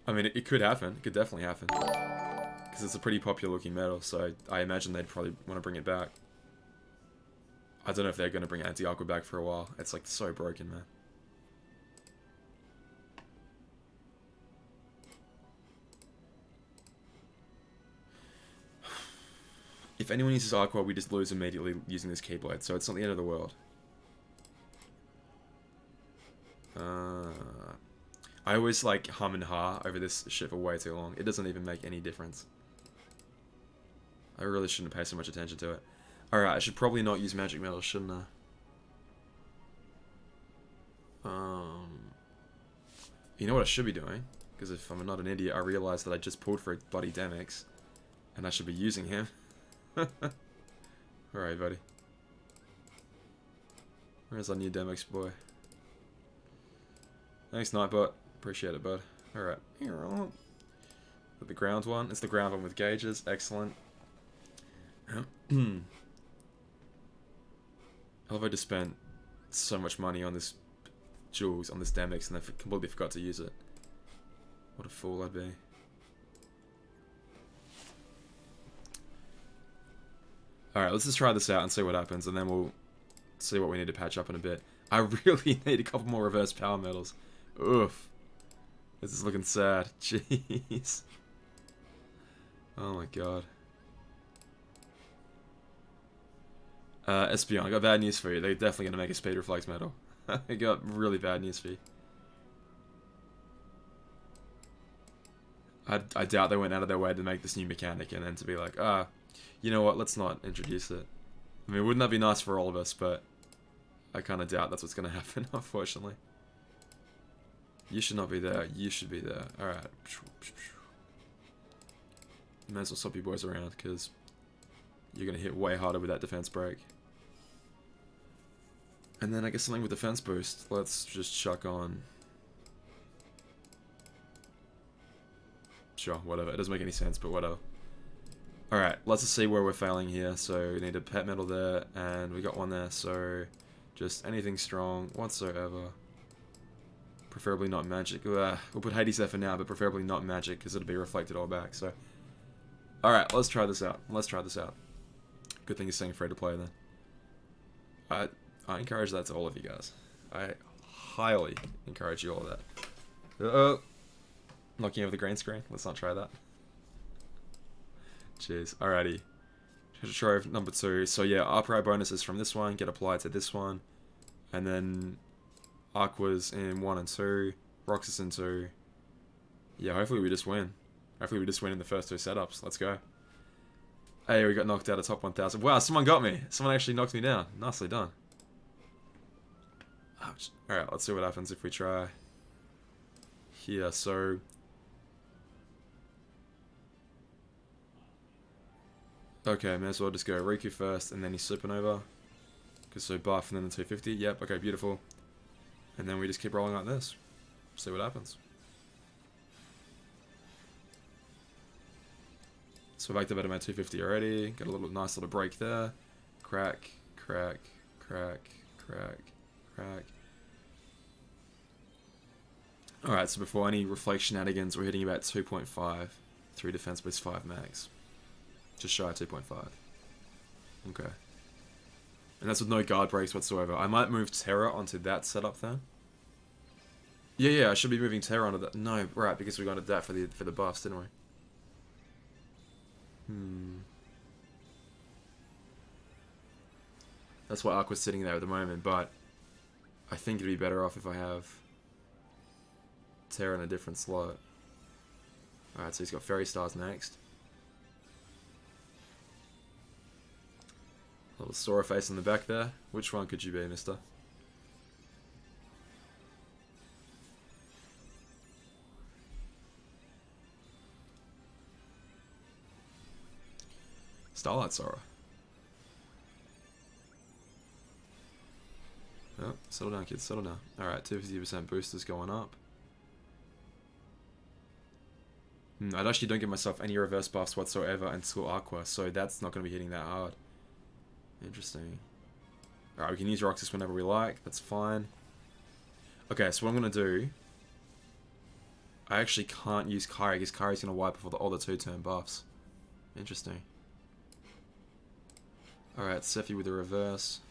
I mean, it could happen. It could definitely happen. Because it's a pretty popular looking medal, so I imagine they'd probably want to bring it back. I don't know if they're going to bring Anti-Aqua back for a while. It's like so broken, man. If anyone uses Aqua, we just lose immediately using this Keyblade, so it's not the end of the world. I always like hum and ha over this shit for way too long. It doesn't even make any difference. I really shouldn't pay so much attention to it. Alright, I should probably not use magic metal, shouldn't I? You know what I should be doing? Because if I'm not an idiot, I realize that I just pulled for a bloody Demix, and I should be using him. Alright, buddy. Where's our new Demix boy? Thanks, Nightbot. Appreciate it, bud. Alright. The ground one. It's the ground one with gauges. Excellent. I love I just spent so much money on this jewels, on this Demix, and I completely forgot to use it. What a fool I'd be. Alright, let's just try this out and see what happens, and then we'll see what we need to patch up in a bit. I really need a couple more reverse power medals. Oof. This is looking sad. Jeez. Oh my god. Espion, I got bad news for you. They're definitely going to make a Speed Reflex medal. I got really bad news for you. I doubt they went out of their way to make this new mechanic and then to be like, you know what, let's not introduce it. I mean, wouldn't that be nice for all of us, but I kind of doubt that's what's going to happen, unfortunately. You should not be there. You should be there. Alright. Might as well swap you boys around, because you're going to hit way harder with that defense break. And then I guess something with defense boost. Let's just chuck on. Sure, whatever. It doesn't make any sense, but whatever. Alright, let's just see where we're failing here. So we need a pet metal there, and we got one there, so just anything strong whatsoever. Preferably not magic. We'll put Hades there for now, but preferably not magic, because it'll be reflected all back, so. Alright, let's try this out. Let's try this out. Good thing you're staying free to play then. I encourage that to all of you guys. I highly encourage you all of that. Knocking over the green screen. Let's not try that. Jeez. Alrighty. Treasure trove number 2. So yeah, upright bonuses from this one get applied to this one. And then Aquas in 1 and 2. Roxas in 2. Yeah, hopefully we just win. Hopefully we just win in the first 2 setups. Let's go. Hey, we got knocked out of top 1000. Wow, someone got me. Someone actually knocked me down. Nicely done. Ouch. Alright, let's see what happens if we try here. So okay, may as well just go Riku first and then he's supernova. Because so buff and then the 250. Yep, okay, beautiful. And then we just keep rolling like this. See what happens. So I've activated my 250 already. Got a nice little break there. Crack, crack, crack, crack, crack. Alright, so before any reflect shenanigans, we're hitting about 2.5. 3 defense boost 5 max. Just shy of 2.5. Okay. And that's with no guard breaks whatsoever. I might move Terra onto that setup then. Yeah, I should be moving Terra onto that. No, right, because we got that for the buffs, didn't we? That's why Aqua's sitting there at the moment, but I think it'd be better off if I have Terra in a different slot. Alright, so he's got Fairy Stars next. Little Sora face on the back there. Which one could you be, mister? Starlight Sora. Oh, settle down, kids, settle down. Alright, 250% boosters going up. I actually don't give myself any reverse buffs whatsoever until Aqua, so that's not going to be hitting that hard. Interesting. Alright, we can use Roxas whenever we like, that's fine. Okay, so what I'm going to do... I actually can't use Kyrie, because Kyrie's going to wipe off all the 2-turn buffs. Interesting. Alright, Sephi with a reverse.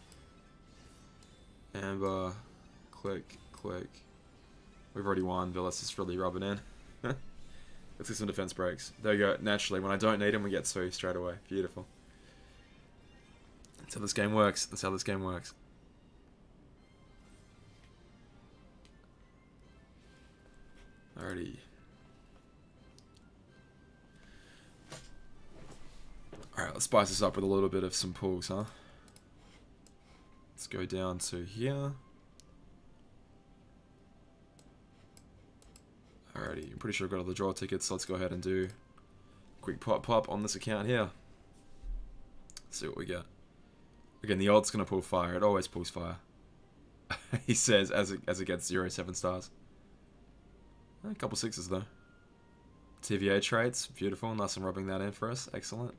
Amber. Click, click. We've already won, but let's just really rub it in. Let's get some defense breaks. There you go, naturally. When I don't need them, we get 2 straight away. Beautiful. That's how this game works. That's how this game works. Alrighty. Alright, let's spice this up with a little bit of some pulls, huh? Let's go down to here. Alrighty, I'm pretty sure I've got all the draw tickets, so let's go ahead and do a quick pop on this account here. Let's see what we get. Again, the odd's gonna pull fire. It always pulls fire. He says as it gets 0.7 stars. A couple 6s though. TVA traits, beautiful. Nice and rubbing that in for us. Excellent.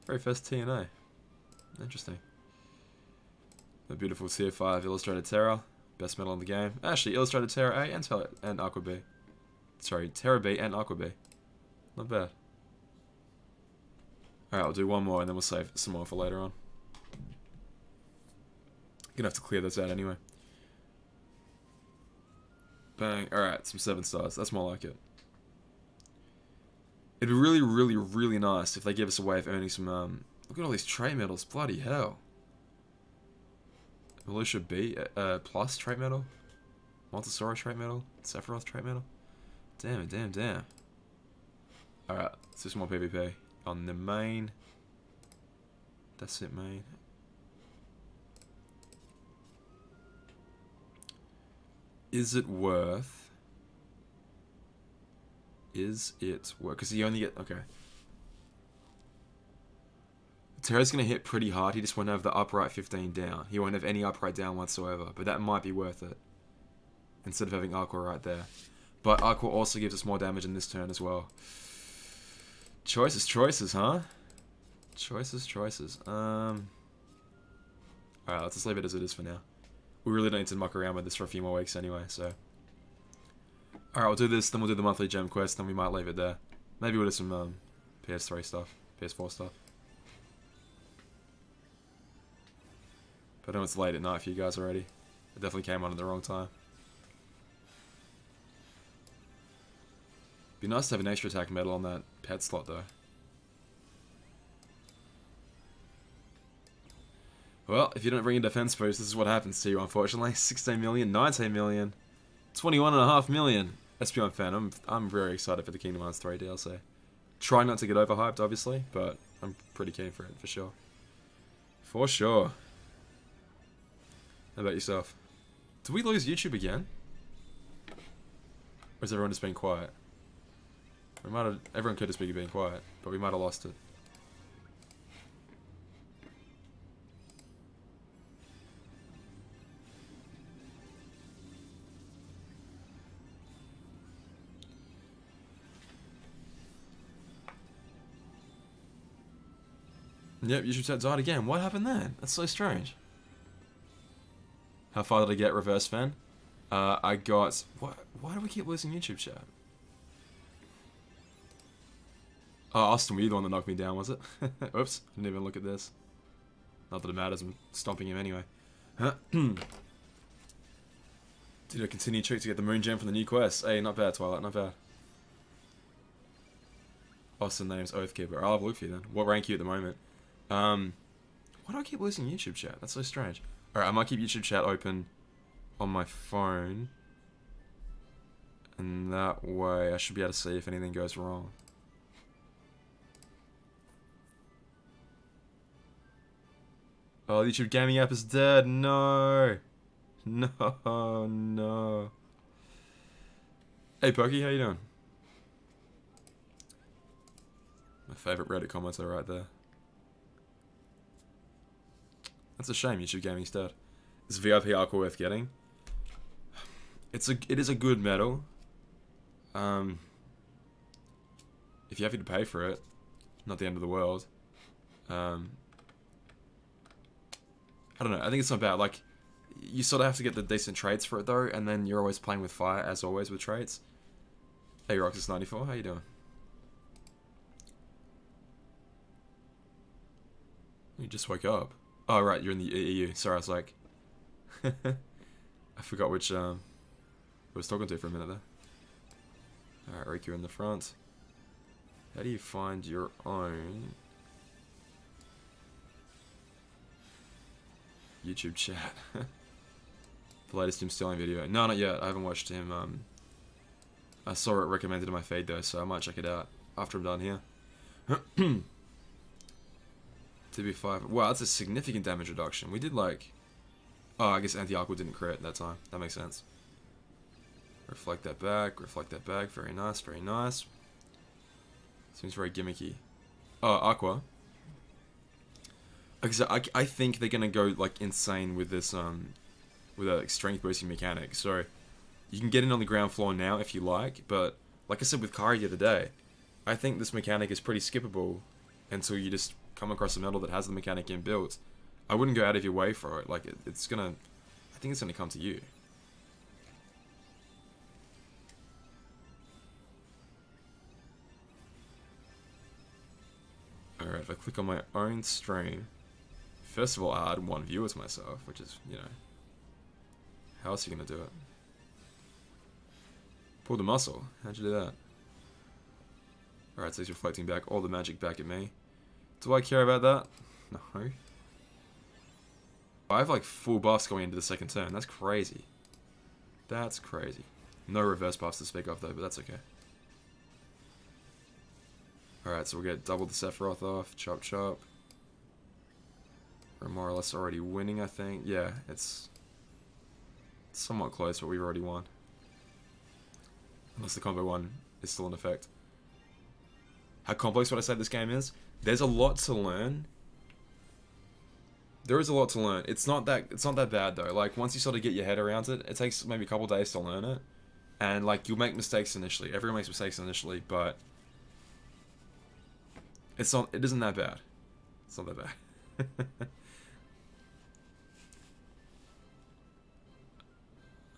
Very first TNA. Interesting. The beautiful tier 5 Illustrated Terra. Best metal in the game. Actually, Illustrated Terra A and Aqua B. Sorry, Terra B and Aqua B. Not bad. Alright, I'll do one more and then we'll save some more for later on. Gonna have to clear this out anyway. Bang. Alright, some 7 stars. That's more like it. It'd be really, really, really nice if they give us a way of earning some, look at all these trait medals. Bloody hell. Militia B, plus trait medal. Montessori trait medal. Sephiroth trait medal. Damn it, damn. Alright, let's do some more PvP. On the main. That's it, main. Is it worth? Because he only get... Okay. Terra's going to hit pretty hard. He just won't have the upright 15 down. He won't have any upright down whatsoever. But that might be worth it. Instead of having Aqua right there. But Aqua also gives us more damage in this turn as well. Choices, huh? Choices. Alright, let's just leave it as it is for now. We really don't need to muck around with this for a few more weeks anyway, so... Alright, we'll do this, then we'll do the monthly gem quest, then we might leave it there. Maybe we'll do some PS3 stuff, PS4 stuff. But I know it's late at night for you guys already. It definitely came on at the wrong time. Be nice to have an extra attack medal on that pet slot though. Well, if you don't bring a defense boost, this is what happens to you, unfortunately. 16 million, 19 million, 21.5 million. SPM fan, I'm very excited for the Kingdom Hearts 3 DLC. Try not to get overhyped, obviously, but I'm pretty keen for it, for sure. For sure. How about yourself? Did we lose YouTube again? Or is everyone just being quiet? Everyone could just be being quiet, but we might have lost it. Yep, YouTube chat died again. What happened then? That's so strange. How far did I get, reverse fan? I got... Why do we keep losing YouTube chat? Oh, Austin, were you the one that knocked me down, was it? Oops, didn't even look at this. Not that it matters, I'm stomping him anyway. Did a continued trick to get the moon gem from the new quest. Hey, not bad, Twilight, not bad. Austin name's Oathkeeper. I'll have a look for you then. What rank are you at the moment? Why do I keep losing YouTube chat? That's so strange. Alright, I might keep YouTube chat open on my phone. And that way I should be able to see if anything goes wrong. Oh, the YouTube gaming app is dead. No. No, no. Hey, Pokey, how you doing? My favorite Reddit commenter right there. That's a shame, YouTube gaming's dead. Is VIP Aqua worth getting? It is a good medal. If you're happy to pay for it, not the end of the world. I don't know, I think it's not bad. Like, you sort of have to get the decent traits for it though, and then you're always playing with fire, as always, with traits. Hey, Roxas94, how you doing? You just woke up. Oh, right, you're in the EU. Sorry, I was like... I forgot which, I was talking to for a minute there. Alright, Riku in the front. How do you find your own... YouTube chat? The latest him stealing video. No, not yet. I haven't watched him. I saw it recommended in my feed though, so I might check it out after I'm done here. 2b5. Wow, that's a significant damage reduction. We did like... Oh, I guess Anti-Aqua didn't crit that time. That makes sense. Reflect that back. Reflect that back. Very nice. Very nice. Seems very gimmicky. Oh, Aqua. I think they're gonna go like insane with this with a like, strength boosting mechanic. So you can get in on the ground floor now if you like, but like I said with Kari the other day, I think this mechanic is pretty skippable until you just come across a medal that has the mechanic inbuilt. I wouldn't go out of your way for it. Like it's gonna, I think it's gonna come to you. Alright, if I click on my own stream, first of all, I add 1 viewer to myself, which is, you know, how else are you gonna do it? Pull the muscle. How'd you do that? Alright, so he's reflecting back all the magic back at me. Do I care about that? No. I have like full buffs going into the second turn. That's crazy. That's crazy. No reverse buffs to speak of though, but that's okay. Alright, so we'll get double the Sephiroth off. Chop chop. We're more or less already winning, I think. Yeah, it's somewhat close, but we've already won. Unless the combo one is still in effect. How complex would I say this game is? There's a lot to learn. There is a lot to learn. It's not that bad though. Like once you sort of get your head around it, it takes maybe a couple days to learn it. And like you'll make mistakes initially. Everyone makes mistakes initially, but it isn't that bad. It's not that bad.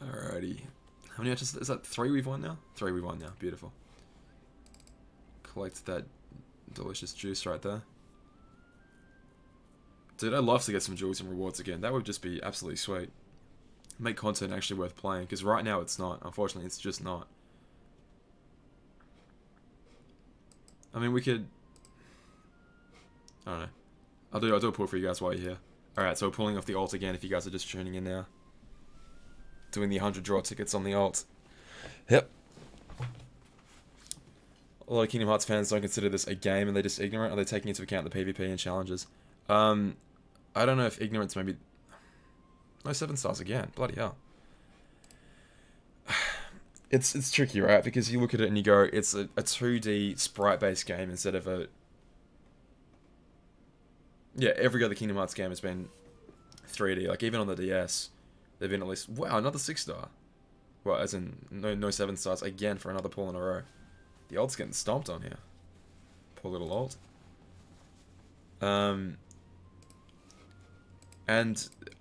Alrighty. How many matches? Is that 3 we've won now? 3 we've won now. Beautiful. Collect that delicious juice right there. Dude, I'd love to get some jewels and rewards again. That would just be absolutely sweet. Make content actually worth playing, because right now it's not. Unfortunately, it's just not. I mean, we could... I don't know. I'll do a pull for you guys while you're here. Alright, so we're pulling off the alt again if you guys are just tuning in now. Doing the 100 draw tickets on the alt. Yep. A lot of Kingdom Hearts fans don't consider this a game and they're just ignorant. Are they taking into account the PvP and challenges? I don't know if ignorance maybe... No, 7 stars again. Bloody hell. It's tricky, right? Because you look at it and you go, it's a 2D sprite-based game instead of a... Yeah, every other Kingdom Hearts game has been 3D. Like, even on the DS, they've been at least... Wow, another 6-star. Well, as in, no 7 stars again for another pull in a row. The alt's getting stomped on here. Poor little alt. And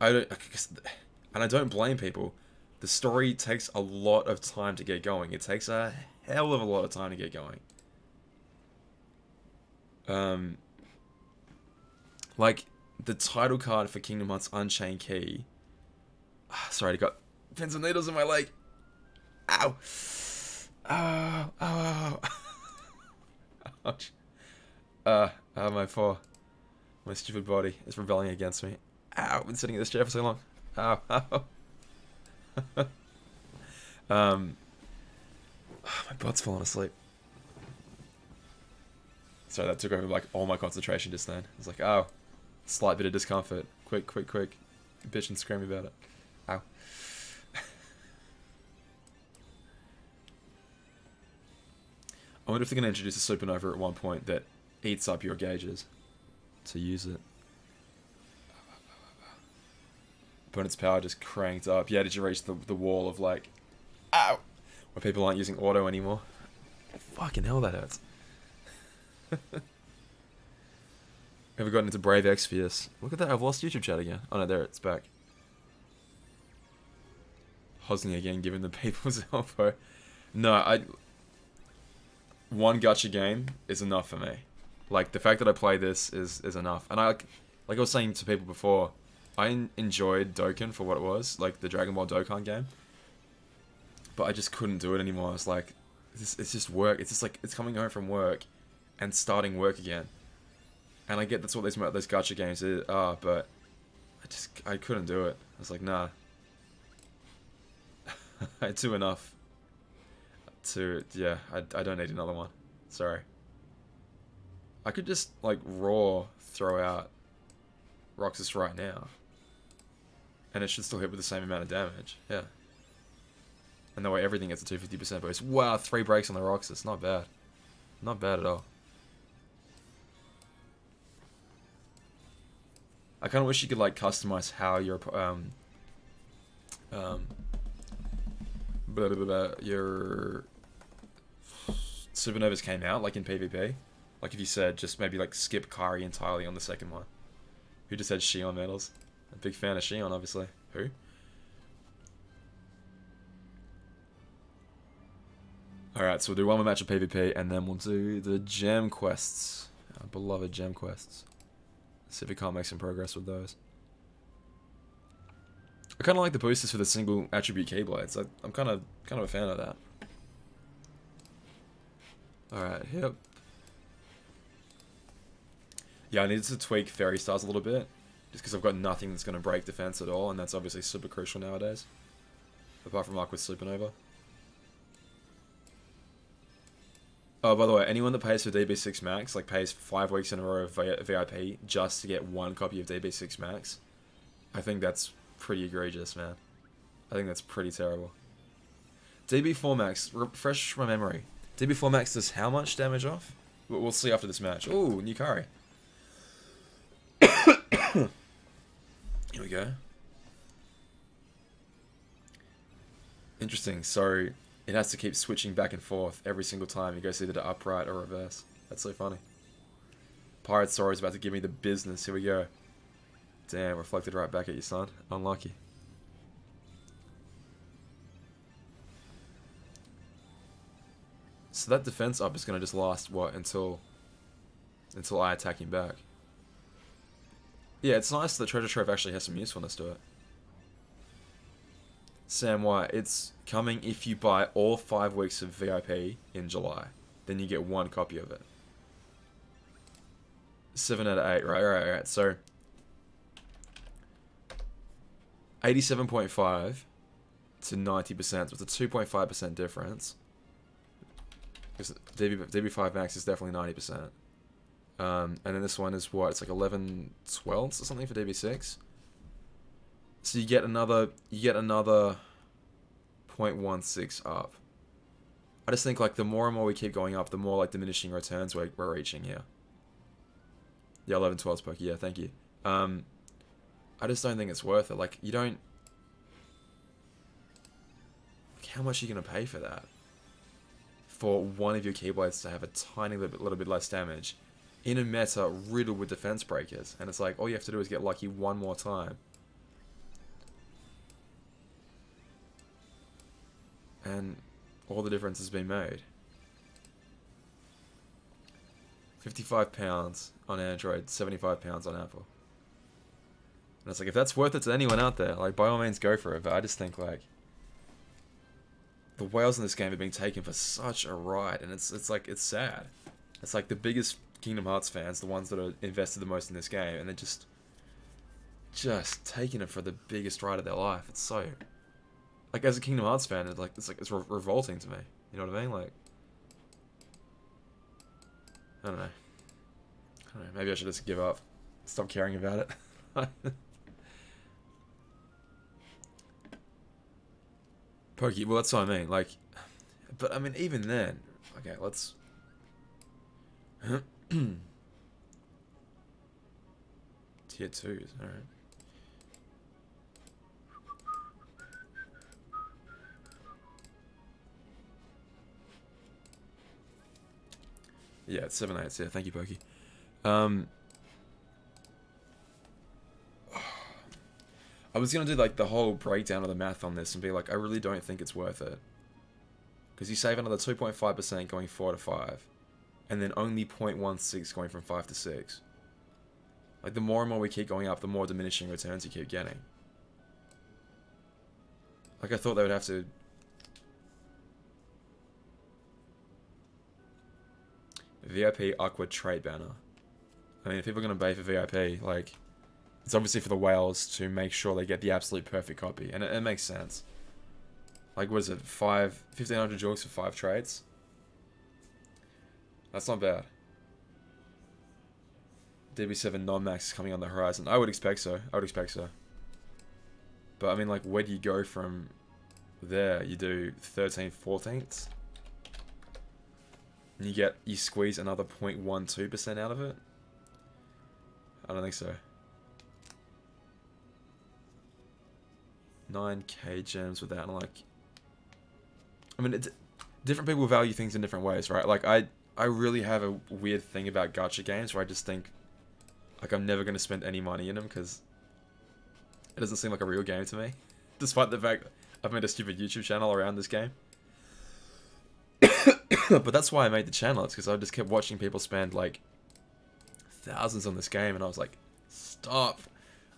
I don't blame people. The story takes a lot of time to get going. It takes a hell of a lot of time to get going. Like, the title card for Kingdom Hearts Unchained Key... Sorry, I got pins and needles in my leg. Ow! Oh, oh, ouch. My paw. My stupid body is rebelling against me. Ow, I've been sitting in this chair for so long. Ow, ow. My butt's falling asleep. Sorry, that took over like all my concentration just then. It's like, oh, slight bit of discomfort. Quick, quick, quick. Bitch and scream about it. Ow. I wonder if they're going to introduce a supernova at one point that eats up your gauges to use it. Opponent's power just cranked up. Yeah, did you reach the wall of like, ow, where people aren't using auto anymore? Fucking hell, that hurts. Ever gotten into Brave X Fierce? Look at that, I've lost YouTube chat again. Oh no, there, it's back. Hosni again, giving the people's elbow. No, one gacha game is enough for me. Like, the fact that I play this is enough. And like I was saying to people before, I enjoyed Dokkan for what it was, like the Dragon Ball Dokkan game. But I just couldn't do it anymore. I was like, it's just work. It's just like, it's coming home from work and starting work again. And I get that's what those gacha games are, but I couldn't do it. I was like, nah. I do enough. Yeah, I don't need another one. Sorry. I could just, like, raw throw out Roxas right now. And it should still hit with the same amount of damage. Yeah. And that way everything gets a 250% boost. Wow, 3 breaks on the Roxas. Not bad. Not bad at all. I kind of wish you could, like, customize how your your supernovas came out, like in PvP. Like if you said just maybe like skip Kari entirely on the second one. Who just had Shion medals? A big fan of Shion, obviously. Who? Alright, so we'll do one more match of PvP and then we'll do the gem quests. Our beloved gem quests. See if we can't make some progress with those. I kind of like the boosters for the single attribute keyblades. I'm kind of a fan of that. Alright, yep. Yeah, I needed to tweak Fairy Stars a little bit. Just because I've got nothing that's going to break defense at all, and that's obviously super crucial nowadays. Apart from luck with Supernova. Oh, by the way, anyone that pays for DB6 Max, like pays 5 weeks in a row of VIP just to get 1 copy of DB6 Max, I think that's pretty egregious, man. I think that's pretty terrible. DB4 Max, refresh my memory. DB4 Max does how much damage off? We'll see after this match. Ooh, new Kari. Here we go. Interesting, so it has to keep switching back and forth every single time. It goes either to upright or reverse. That's so funny. Pirate Sora is about to give me the business. Here we go. Damn, reflected right back at you, son. Unlucky. So that defense up is going to just last, what, until I attack him back. Yeah, it's nice that Treasure Trove actually has some usefulness to it. Sam White, it's coming if you buy all 5 weeks of VIP in July. Then you get 1 copy of it. 7 out of 8, right. So, 87.5 to 90%, so it's a 2.5% difference. Because DB5 max is definitely 90%. And then this one is what? It's like 11 twelfths or something for DB6. So you get another 0.16 up. I just think like the more and more we keep going up, the more like diminishing returns we're reaching here. Yeah, 11 twelfths per key. Yeah, thank you. I just don't think it's worth it. Like, you don't... Like, how much are you going to pay for that? For one of your keyblades to have a tiny little bit less damage in a meta riddled with defense breakers. And it's like, all you have to do is get lucky one more time. And all the difference has been made. £55 on Android, £75 on Apple. And it's like, if that's worth it to anyone out there, like, by all means go for it. But I just think, like, the whales in this game are being taken for such a ride, and it's like, it's sad. It's like the biggest Kingdom Hearts fans, the ones that are invested the most in this game, and they're just taking it for the biggest ride of their life. It's so, like, as a Kingdom Hearts fan, it's revolting to me. You know what I mean? Like, I don't know. Maybe I should just give up, stop caring about it. Pokey, well, that's what I mean. Like, but I mean, even then, okay, let's. Tier 2s, alright. Yeah, it's 7/8. Yeah, thank you, Pokey. I was gonna do like the whole breakdown of the math on this and be like, I really don't think it's worth it. Because you save another 2.5% going 4 to 5. And then only 0.16 going from 5 to 6. Like, the more and more we keep going up, the more diminishing returns you keep getting. Like, I thought they would have to... VIP Aqua trait banner. I mean, if people are going to pay for VIP, like... It's obviously for the whales to make sure they get the absolute perfect copy. And it makes sense. Like, what is it? 1,500 jokes for 5 traits? That's not bad. DB7 non-max is coming on the horizon. I would expect so. But, I mean, like, where do you go from there? You do 13 14ths? And you squeeze another 0.12% out of it? I don't think so. 9k gems with that, and like, I mean, different people value things in different ways, right? Like, I really have a weird thing about gacha games where I just think, like, I'm never going to spend any money in them because it doesn't seem like a real game to me, despite the fact I've made a stupid YouTube channel around this game. But that's why I made the channel. It's because I just kept watching people spend like thousands on this game, and I was like, stop,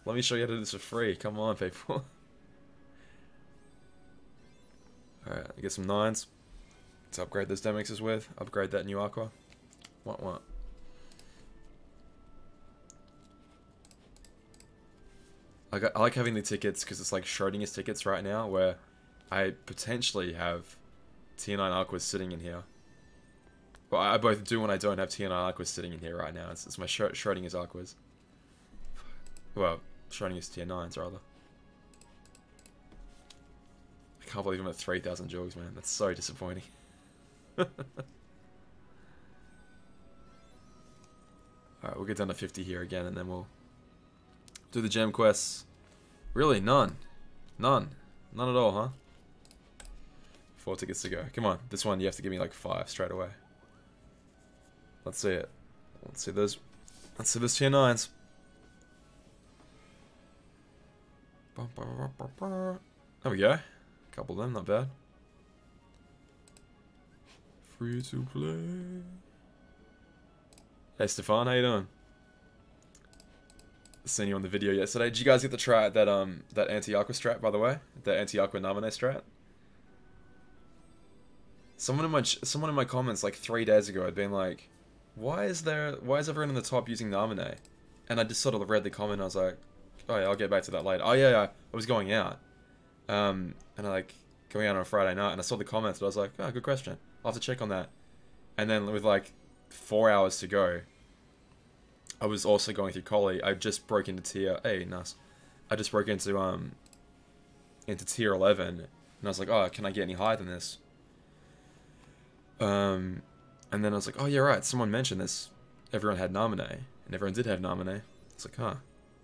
let me show you how to do this for free. Come on, people. Alright, I get some 9s to upgrade those demixes with. Upgrade that new Aqua. What? I like having the tickets because it's like Schrodinger's tickets right now, where I potentially have Tier 9 Aquas sitting in here. Well, I both do and I don't have Tier 9 Aquas sitting in here right now. It's my Schrodinger's Aquas. Well, Schrodinger's Tier 9s, rather. I can't believe I'm at 3,000 jogs, man. That's so disappointing. Alright, we'll get down to 50 here again, and then we'll do the gem quests. Really? None? None at all, huh? 4 tickets to go. Come on, this one you have to give me like 5 straight away. Let's see it. Let's see those tier 9s. There we go. Couple of them, not bad. Free to play. Hey Stefan, how you doing? Seen you on the video yesterday. Did you guys get to try that anti-aqua strat, by the way? The anti-aqua Namine strat? Someone in my comments like 3 days ago had been like, why is everyone in the top using Namine? And I just sort of read the comment and I was like, oh yeah, I'll get back to that later. Oh yeah, I was going out. And I like going out on a Friday night, and I saw the comments, and I was like, oh, good question. I'll have to check on that. And then with like 4 hours to go, I was also going through Collie. I just broke into tier. Hey, nice. I just broke into tier 11, and I was like, oh, can I get any higher than this? And then I was like, oh yeah, right. Someone mentioned this. Everyone had Namine, and everyone did have Namine. It's like, huh.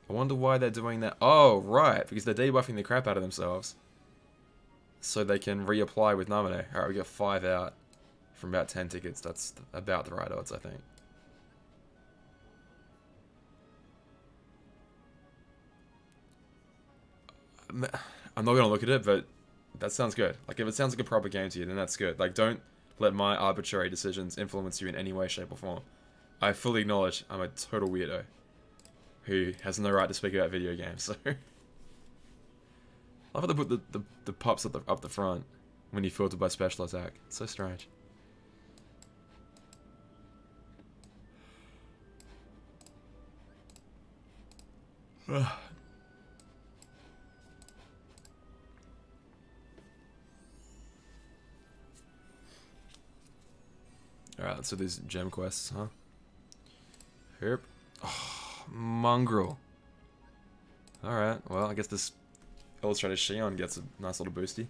I wonder why they're doing that. Oh, right, because they're debuffing the crap out of themselves, so they can reapply with Namine. All right, we got 5 out from about 10 tickets. That's about the right odds, I think. I'm not gonna look at it, but that sounds good. Like, if it sounds like a proper game to you, then that's good. Like, don't let my arbitrary decisions influence you in any way, shape, or form. I fully acknowledge I'm a total weirdo who has no right to speak about video games, so... I love how they put the pups up the front when you filter by special attack. It's so strange. Alright, so these gem quests, huh? Herp. Oh, mongrel. Alright, well, I guess this Illustrator Shion gets a nice little boosty.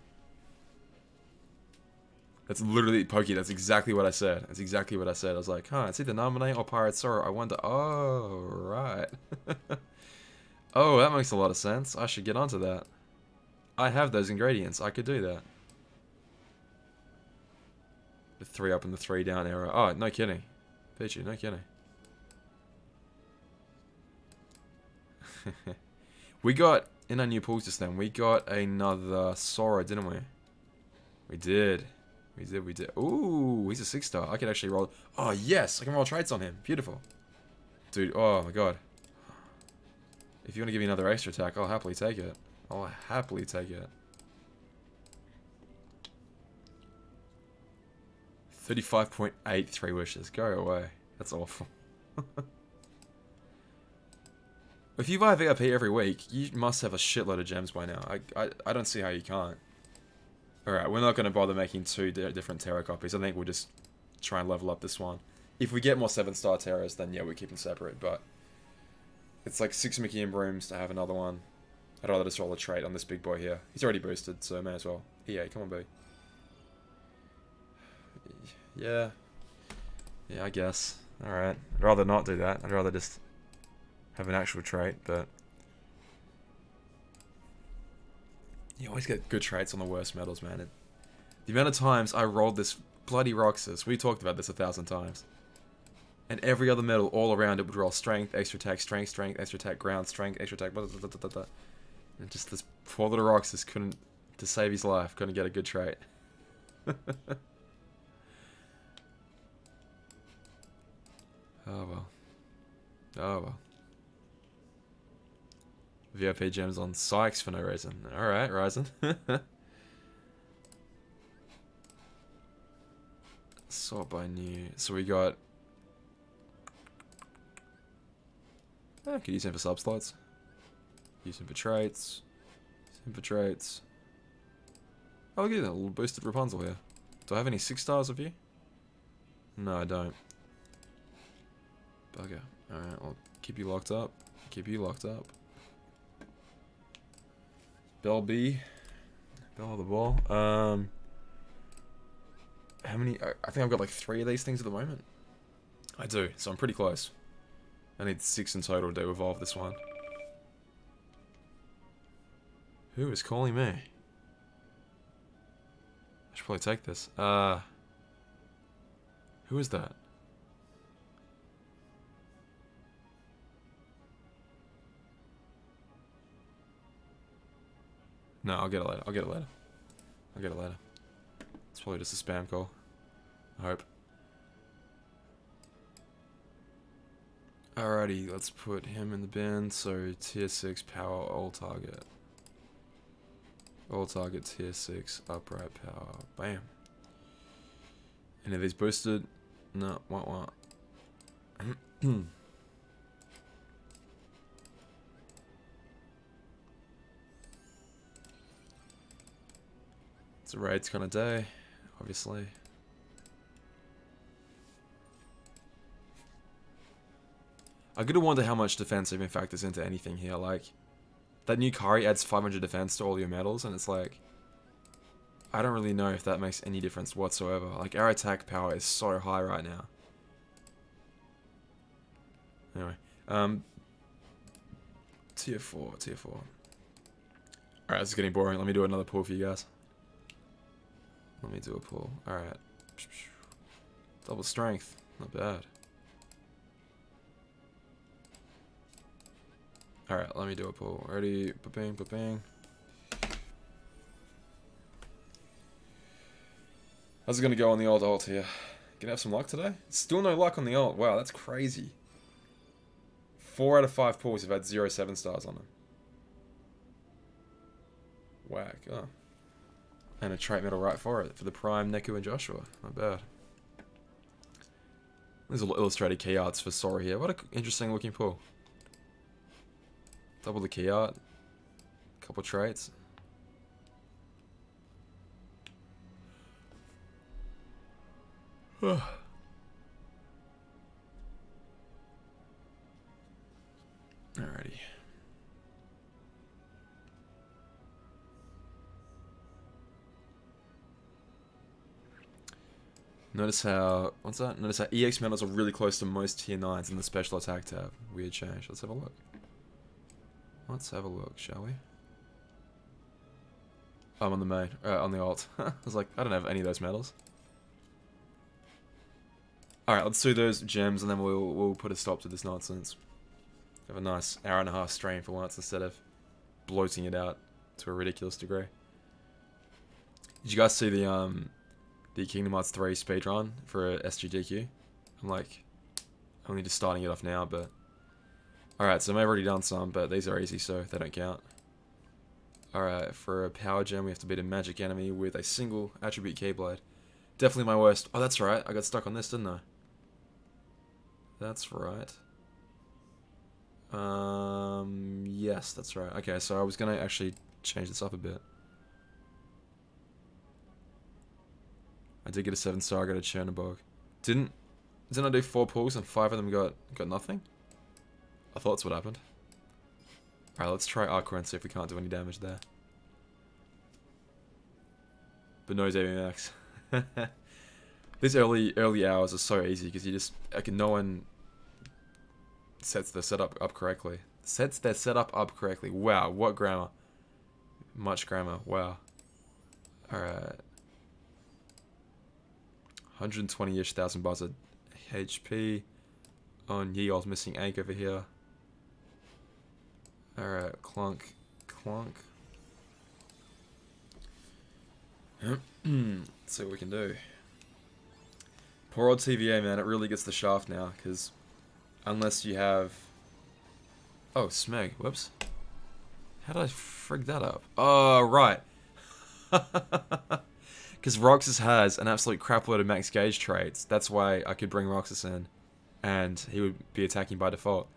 That's literally, Pokey, that's exactly what I said. That's exactly what I said. I was like, huh, it's either Nominate or Pirate Sorrow. I wonder, oh, right. Oh, that makes a lot of sense. I should get onto that. I have those ingredients. I could do that. The 3 up and the 3 down arrow. Oh, no kidding. Pichu, no kidding. We got, in our new pools just then, we got another Sora, didn't we? We did. We did. Ooh, he's a 6-star. I can actually roll. Oh, yes, I can roll traits on him. Beautiful. Dude, oh my god. If you want to give me another extra attack, I'll happily take it. I'll happily take it. 35.83 wishes. Go away. That's awful. If you buy VIP every week, you must have a shitload of gems by now. I don't see how you can't. Alright, we're not going to bother making 2 different Terra copies. I think we'll just try and level up this one. If we get more 7-star Terras, then yeah, we keep them separate, but... It's like 6 Mickey and Brooms to have another one. I'd rather just roll a trait on this big boy here. He's already boosted, so may as well. EA, come on, B. Yeah. Yeah, I guess. Alright. I'd rather not do that. I'd rather just have an actual trait, but... You always get good traits on the worst medals, man. The amount of times I rolled this bloody Roxas, we talked about this 1,000 times. And every other medal all around it would roll strength, extra attack, strength, extra attack, ground, strength, extra attack, blah, blah, blah, blah, blah. And just this poor little Roxas couldn't, to save his life, couldn't get a good trait. Oh well. Oh well. VIP gems on Sykes for no reason. Alright, Ryzen. Sort by new. So we got... I could use him for subslots. Use him for traits. Use him for traits. Oh, look at that little boosted Rapunzel here. Do I have any 6-stars of you? No, I don't. Bugger. Alright, I'll keep you locked up. Keep you locked up. Bell B. Bell of the ball. How many? I think I've got like 3 of these things at the moment. I do, so I'm pretty close. I need 6 in total to evolve this one. Who is calling me? I should probably take this. Who is that? No, I'll get it later. I'll get it later. I'll get it later. It's probably just a spam call. I hope. Alrighty, let's put him in the bin. So, tier 6 power, all target. All target tier 6 upright power. Bam. Any of these boosted? No, what? It's a raids kind of day, obviously. I gotta wonder how much defense even factors into anything here. Like, that new Kari adds 500 defense to all your medals, and it's like, I don't really know if that makes any difference whatsoever. Like, our attack power is so high right now. Anyway, tier 4, tier 4. Alright, this is getting boring. Let me do another pull for you guys. Let me do a pull. Alright. Double strength. Not bad. Alright, let me do a pull. Ready? Ba-bing, ba-bing. How's it gonna go on the old ult here? Gonna have some luck today? Still no luck on the ult. Wow, that's crazy. 4 out of 5 pulls have had 0 7-stars on them. Whack. Oh. And a trait medal right for it. For the Prime, Neku, and Joshua. Not bad. There's a little illustrated key arts for Sora here. What an interesting looking pull. Double the key art. Couple traits. Alrighty. Notice how, what's that? Notice how EX medals are really close to most tier 9s in the special attack tab. Weird change. Let's have a look. Let's have a look, shall we? I'm on the main, on the alt. I was like, I don't have any of those medals. Alright, let's do those gems and then we'll put a stop to this nonsense. Have a nice hour-and-a-half stream for once instead of bloating it out to a ridiculous degree. Did you guys see the Kingdom Hearts 3 speedrun for SGDQ? I'm like, only just starting it off now, but... Alright, so I've already done some, but these are easy, so they don't count. Alright, for a power gem, we have to beat a magic enemy with a single attribute Keyblade. Definitely my worst. Oh, that's right. I got stuck on this, didn't I? That's right. Yes, that's right. Okay, so I was gonna actually change this up a bit. I did get a 7-star, I got a Chernobog. Didn't I do 4 pulls and 5 of them got nothing? I thought that's what happened. Alright, let's try Aqua and see if we can't do any damage there. But no DBMax. These early hours are so easy because you just, like, no one sets their setup up correctly. Sets their setup up correctly. Wow, what grammar. Much grammar, wow. Alright. 120-ish thousand bars of HP on Yeol's missing egg over here. Alright, clunk, clunk. Let's see what we can do. Poor old TVA, man, it really gets the shaft now, because unless you have... Oh, Smeg, whoops. How did I frig that up? Oh, right. Because Roxas has an absolute crapload of max gauge traits. That's why I could bring Roxas in, and he would be attacking by default.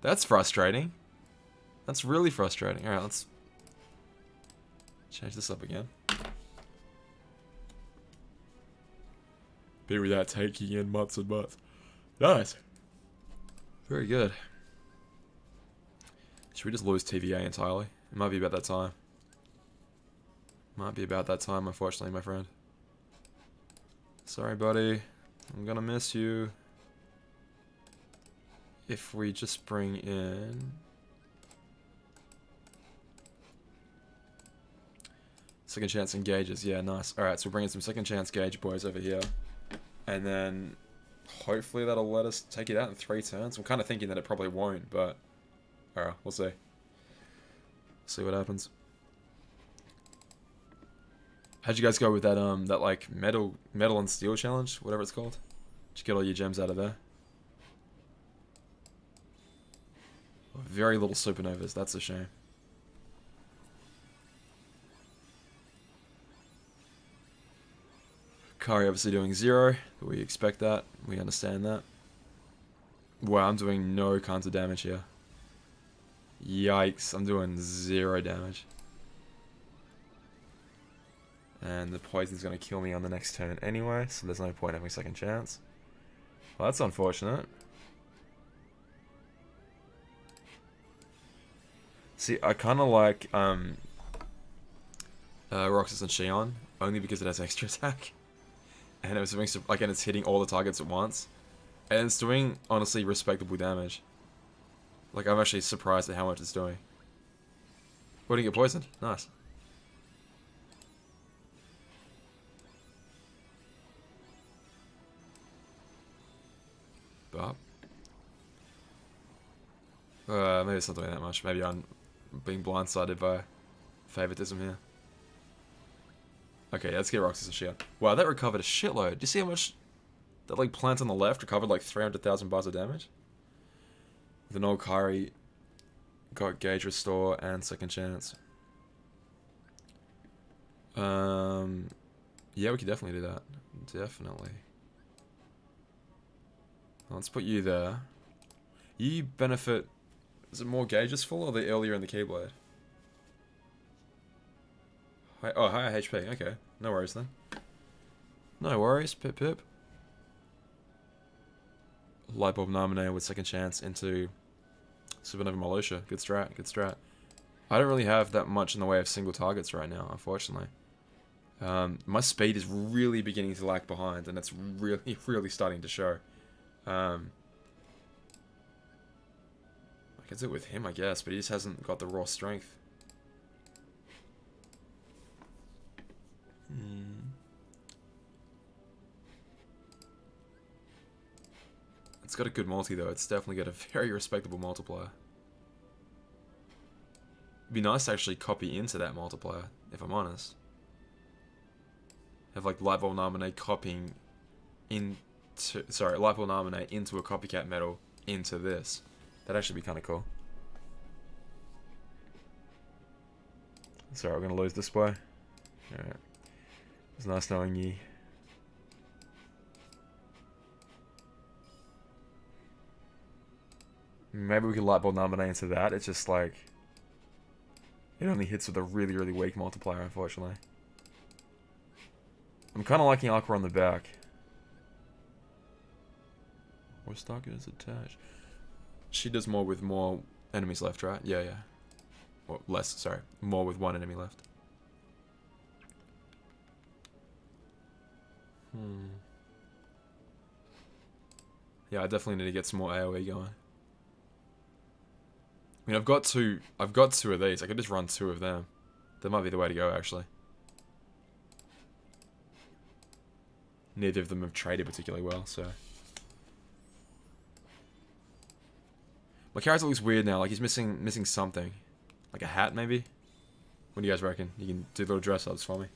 That's frustrating. That's really frustrating. Alright, let's change this up again. Be without taking in months and months. Nice. Very good. Should we just lose TVA entirely? It might be about that time. Might be about that time, unfortunately, my friend. Sorry, buddy. I'm gonna miss you. If we just bring in... Second chance engages. Yeah, nice. Alright, so we're bringing some second chance gauge boys over here. And then hopefully that'll let us take it out in 3 turns. I'm kind of thinking that it probably won't, but... Alright, we'll see. See what happens. How'd you guys go with that that like metal and steel challenge, whatever it's called? Did you get all your gems out of there? Very little supernovas, that's a shame. Kari obviously doing 0, but we expect that, we understand that. Wow, I'm doing no kinds of damage here. Yikes, I'm doing 0 damage. And the poison's going to kill me on the next turn anyway, so there's no point having a second chance. Well, that's unfortunate. See, I kind of like Roxas and Xion, only because it has extra attack. And it was doing, like, and it's hitting all the targets at once. And it's doing, honestly, respectable damage. Like, I'm actually surprised at how much it's doing. Oh, didn't get poisoned. Nice. But maybe it's not doing that much. Maybe I'm being blindsided by favoritism here. Okay, let's get Roxas and Xion. Wow, that recovered a shitload. Do you see how much that, like, plant on the left recovered, like 300,000 bars of damage? The old Kyrie got gauge restore and second chance. Yeah, we could definitely do that. Definitely. Let's put you there. You benefit. Is it more gauges full or the earlier in the Keyblade? Oh, higher HP. Okay, no worries then. No worries. Pip pip. Lightbulb Nominator with second chance into Supernova Malosha. Good strat. Good strat. I don't really have that much in the way of single targets right now, unfortunately. My speed is really beginning to lag behind, and it's really, really starting to show. I can do it with him, I guess, but he just hasn't got the raw strength. It's got a good multi, though. It's definitely got a very respectable multiplier. It'd be nice to actually copy into that multiplier, if I'm honest. Have, like, Lightbulb Nominate copying into... Sorry, Lightbulb Nominate into a copycat metal into this. That'd actually be kind of cool. Sorry, we're going to lose this way. Alright. It's nice knowing you. Maybe we could Lightbulb Nominate into that. It's just like... It only hits with a really, really weak multiplier, unfortunately. I'm kind of liking Aqua on the back. Or stock is attached. She does more with more enemies left, right? Yeah, yeah. Or less, sorry. More with one enemy left. Yeah, I definitely need to get some more AoE going. I mean, I've got two of these. I could just run two of them. That might be the way to go, actually. Neither of them have traded particularly well, so... My character looks weird now, like he's missing something. Like a hat, maybe? What do you guys reckon? You can do little dress-ups for me.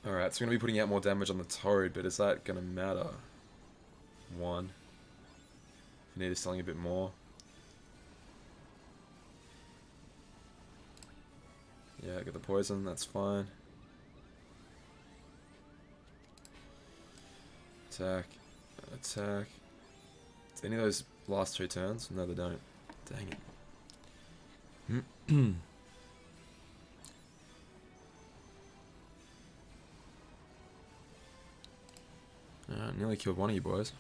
Alright, so we're going to be putting out more damage on the Toad, but is that going to matter? One. We need to selling a bit more. Yeah, get the poison, that's fine. Attack. Attack. Do any of those last two turns? No, they don't. Dang it. Nearly killed one of you boys.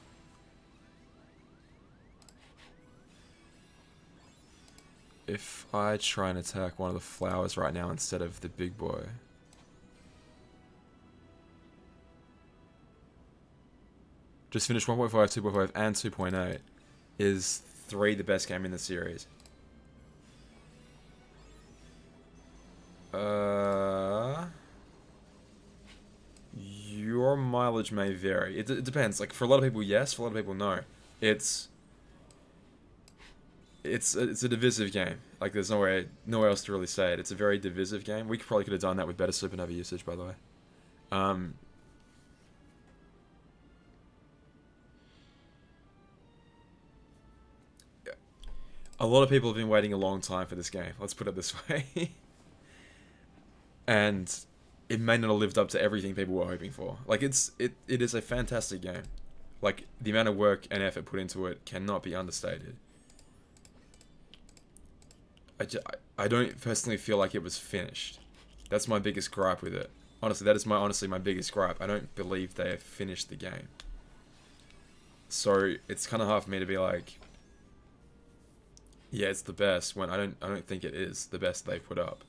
If I try and attack one of the flowers right now instead of the big boy... Just finished 1.5, 2.5, and 2.8. Is 3 the best game in the series? Your mileage may vary. It depends. Like, for a lot of people, yes. For a lot of people, no. It's a divisive game. Like, there's nowhere else to really say it. It's a very divisive game. We probably could have done that with better Supernova usage, by the way. A lot of people have been waiting a long time for this game. Let's put it this way. And it may not have lived up to everything people were hoping for. Like, it is a fantastic game. Like, the amount of work and effort put into it cannot be understated. I don't personally feel like it was finished. That's my biggest gripe with it. Honestly, that is honestly my biggest gripe. I don't believe they have finished the game. So it's kind of hard for me to be like, yeah, it's the best when I don't think it is the best they put up.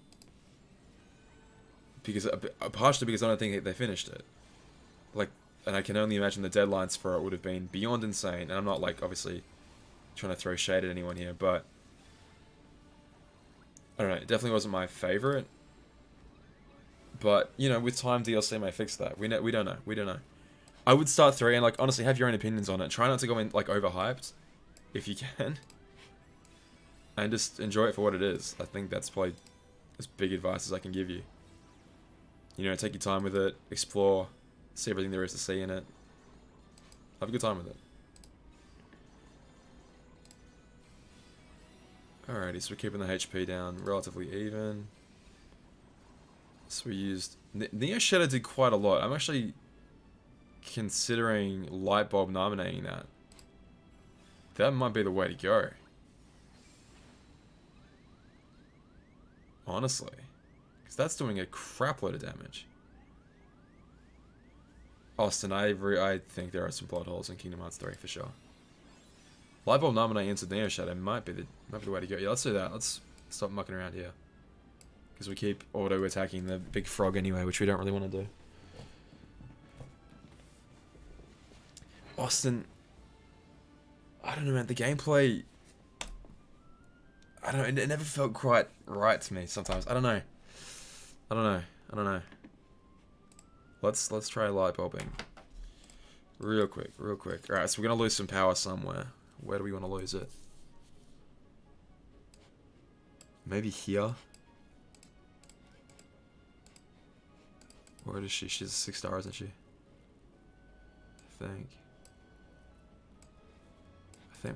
Because partially because I don't think they finished it. Like, and I can only imagine the deadlines for it would have been beyond insane. And I'm not like obviously trying to throw shade at anyone here, but I don't know. It definitely wasn't my favorite. But you know, with time, DLC may fix that. We don't know. We don't know. I would start 3 and like honestly have your own opinions on it. Try not to go in like overhyped, if you can, and just enjoy it for what it is. I think that's probably as big advice as I can give you. You know, take your time with it, explore, see everything there is to see in it. Have a good time with it. Alrighty, so we're keeping the HP down relatively even. So we used... Neo Shadow did quite a lot. I'm actually considering Lightbulb nominating that. That might be the way to go. Honestly. Because that's doing a crap load of damage. Austin, I think there are some plot holes in Kingdom Hearts 3 for sure. Lightbulb nominating into Neo Shadow might be the way to go. Yeah, let's do that. Let's stop mucking around here. Because we keep auto-attacking the big frog anyway, which we don't really want to do. Austin... I don't know, man. The gameplay... I don't know. It never felt quite right to me sometimes. I don't know. I don't know. Let's try light bulbing. Real quick. Alright, so we're going to lose some power somewhere. Where do we want to lose it? Maybe here? Where is she? She's a 6-star, isn't she? I think.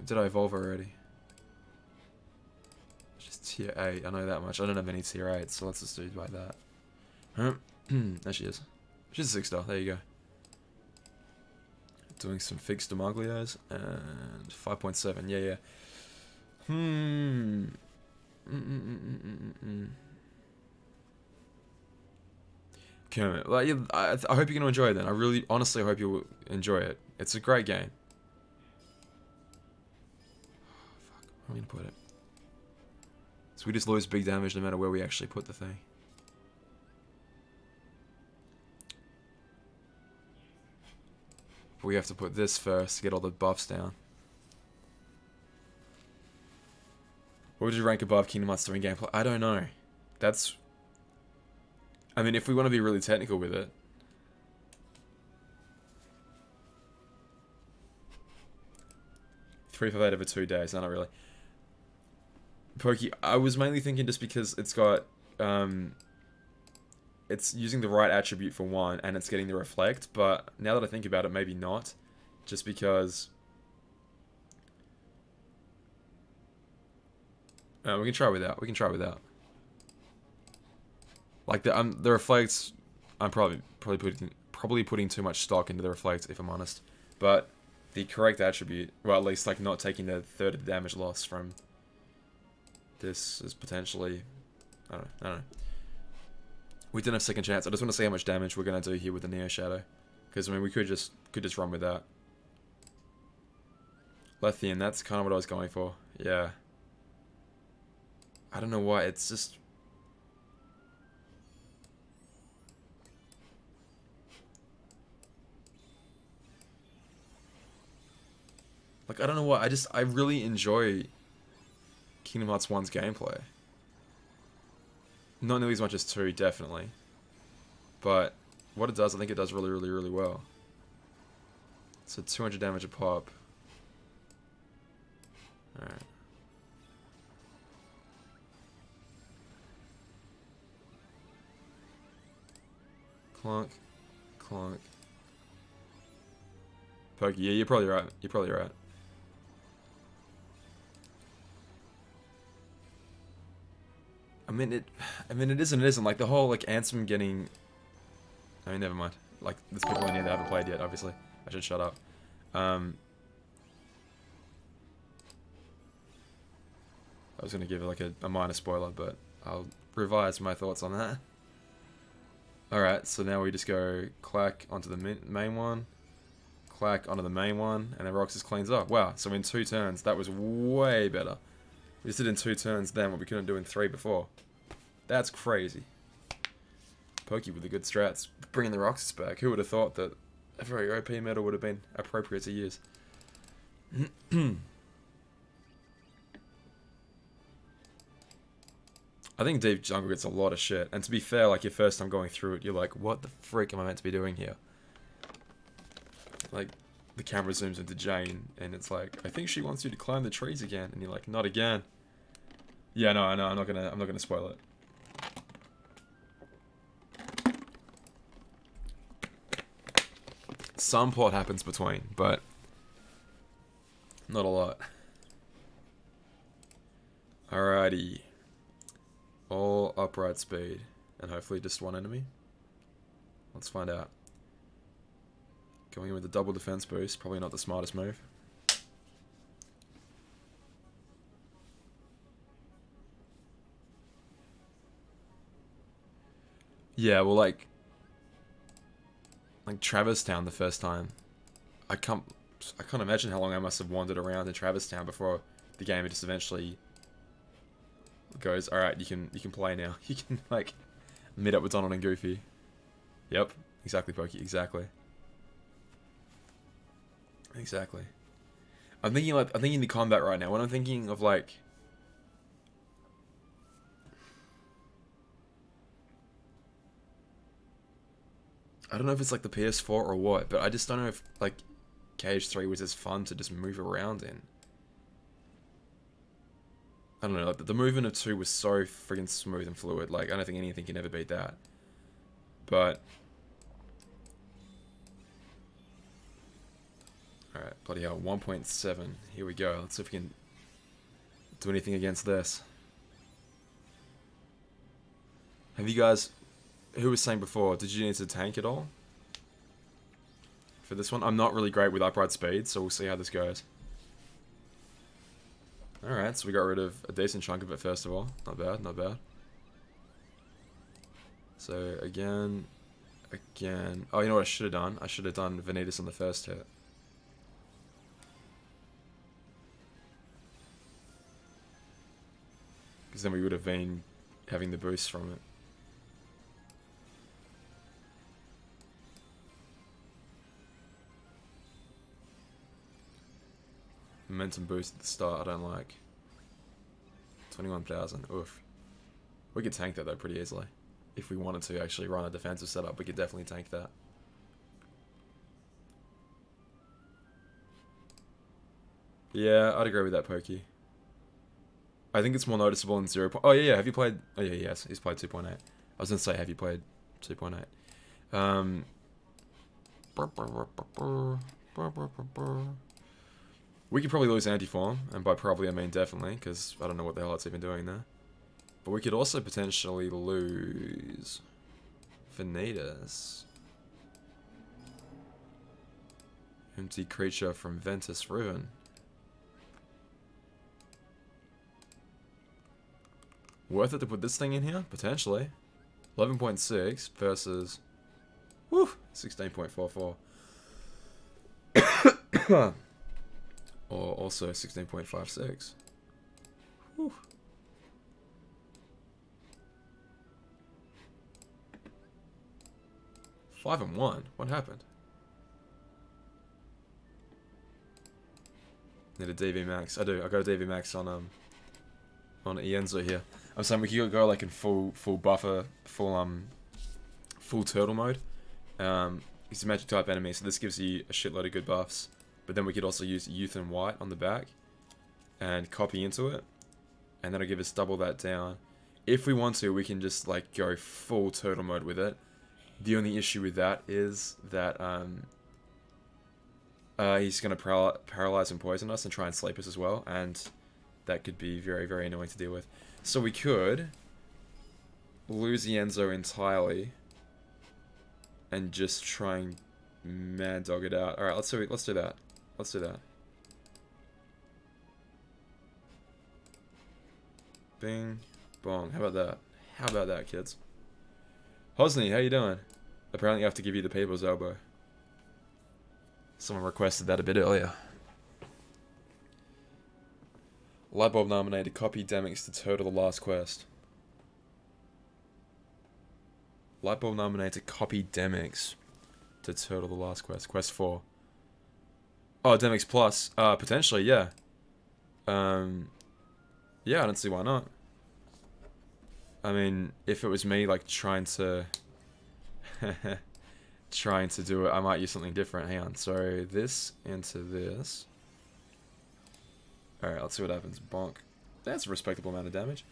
Did I evolve already? She's tier 8. I know that much. I don't have many tier 8s, so let's just do it like that. There she is. She's a 6-star. There you go. Doing some fixed Demaglios and 5.7. Yeah. Kermit. Like, yeah, I hope you're gonna enjoy it then. I really, honestly hope you'll enjoy it. It's a great game. Fuck, where am I gonna put it? So we just lose big damage no matter where we actually put the thing. But we have to put this first to get all the buffs down. What would you rank above Kingdom Hearts 3 in gameplay? I don't know. That's... I mean, if we want to be really technical with it... 358 over 2 days. No, not really. Pokey, I was mainly thinking just because it's got... it's using the right attribute for one, and it's getting the reflect, but now that I think about it, maybe not. Just because... we can try without. Like the reflects, I'm probably putting too much stock into the reflect, if I'm honest. But the correct attribute, well, at least like not taking the third of the damage loss from this is potentially, I don't know. We didn't have second chance. I just want to see how much damage we're gonna do here with the Neo Shadow, because I mean we could just run with that. Lethian, that's kind of what I was going for. Yeah. I don't know why, it's just... Like, I don't know why, I really enjoy Kingdom Hearts 1's gameplay. Not nearly as much as 2, definitely. But, what it does, I think it does really well. So 200 damage a pop. Alright. Clunk. Clunk. Pokey, yeah, you're probably right. I mean, it is and it isn't. Like, the whole, like, Ansem getting... I mean, never mind. Like, there's people in here that haven't played yet, obviously. I should shut up. I was going to give like a minor spoiler, but I'll revise my thoughts on that. Alright, so now we just go clack onto the main one, clack onto the main one, and then Roxas cleans up. Wow, so in 2 turns, that was way better. We just did in 2 turns then what we couldn't do in 3 before. That's crazy. Pokey with the good strats, bringing the Roxas back. Who would have thought that a very OP medal would have been appropriate to use? I think Deep Jungle gets a lot of shit, and to be fair, like your first time going through it, you're like, what the frick am I meant to be doing here? Like, the camera zooms into Jane, and it's like, I think she wants you to climb the trees again, and you're like, not again. Yeah, no, I know, I'm not gonna spoil it. Some plot happens between, but not a lot. Alrighty. All upright speed, and hopefully just one enemy. Let's find out. Going in with the double defense boost, probably not the smartest move. Yeah, well, like Travis Town the first time. I can't imagine how long I must have wandered around in Travis Town before the game just eventually goes, alright, you can play now. You can, like, meet up with Donald and Goofy. Yep, exactly, Pokey, exactly. Exactly. I'm thinking the combat right now. When I'm thinking of, like, I don't know if it's like the PS4 or what, but I just don't know if, like, KH3 was as fun to just move around in. I don't know, like, the movement of 2 was so friggin' smooth and fluid, like, I don't think anything can ever beat that. But alright, bloody hell, 1.7, here we go, let's see if we can do anything against this. Have you guys, who was saying before, did you need to tank at all? For this one, I'm not really great with upright speed, so we'll see how this goes. Alright, so we got rid of a decent chunk of it first of all. Not bad, not bad. So, again. Oh, you know what I should have done? I should have done Vanitas on the first hit. Because then we would have been having the boost from it. Momentum boost at the start, I don't like. 21,000, oof. We could tank that though pretty easily. If we wanted to actually run a defensive setup, we could definitely tank that. Yeah, I'd agree with that, Pokey. I think it's more noticeable in 0. Oh yeah, have you played... Oh yeah, yes, he's played 2.8. I was going to say, have you played 2.8? We could probably lose anti-form, and by probably I mean definitely, because I don't know what the hell it's even doing there. But we could also potentially lose Vanitas. Empty creature from Ventus Riven. Worth it to put this thing in here? Potentially. 11.6 versus... Woo! 16.44. Or also 16.56. Whew. Five and 1. What happened? Need a DV max. I do. I got a DV max on Ienzo here. I'm saying we could go like in full buffer, full turtle mode. He's a magic type enemy, so this gives you a shitload of good buffs. But then we could also use Youth and White on the back and copy into it, and that'll give us double that down. If we want to, we can just like go full turtle mode with it. The only issue with that is that he's going to paralyze and poison us and try and sleep us as well, and that could be very, very annoying to deal with. So we could lose Ienzo entirely and just try and mad dog it out. Alright, let's do that. Let's do that. Bing, bong. How about that? How about that, kids? Hosni, how you doing? Apparently I have to give you the people's elbow. Someone requested that a bit earlier. Lightbulb nominated copy Demix to total the last quest. Lightbulb nominated copy Demix to total the last quest. Quest 4. Oh, Demix Plus. Potentially, yeah. Yeah, I don't see why not. I mean, if it was me, like, trying to do it, I might use something different. Hang on. So, this into this. Alright, let's see what happens. Bonk. That's a respectable amount of damage.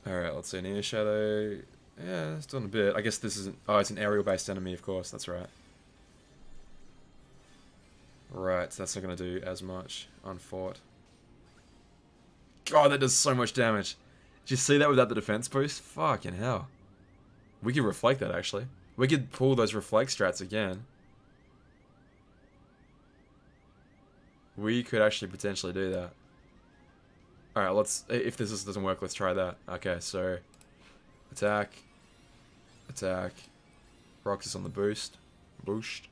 Alright, let's see. Near Shadow. Yeah, it's doing a bit. I guess this isn't... Oh, it's an aerial-based enemy, of course. That's right. Right, so that's not going to do as much. Unfought. God, that does so much damage. Did you see that without the defense boost? Fucking hell. We could reflect that, actually. We could pull those reflect strats again. We could actually potentially do that. Alright, let's... If this doesn't work, let's try that. Okay, so... Attack. Attack. Roxas on the boost. Boost.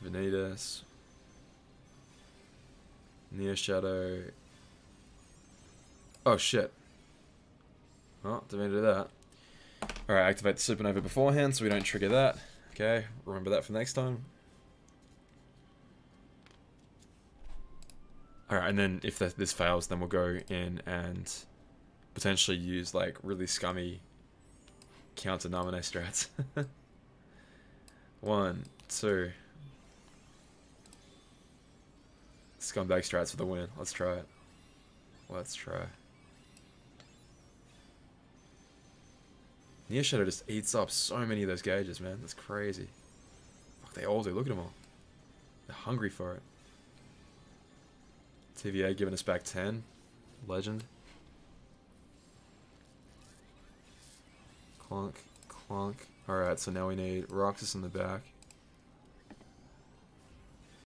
Vanitas. Near Shadow. Oh, shit. Oh, didn't mean to do that. Alright, activate the Supernova beforehand so we don't trigger that. Okay, remember that for next time. Alright, and then if this fails, then we'll go in and potentially use, like, really scummy counter nominate strats. 1, 2. Scumbag strats for the win. Let's try it. Let's try. Near Shadow just eats up so many of those gauges, man. That's crazy. Fuck, they all do. Look at them all. They're hungry for it. TVA giving us back 10. Legend. Clunk, clunk. Alright, so now we need Roxas in the back.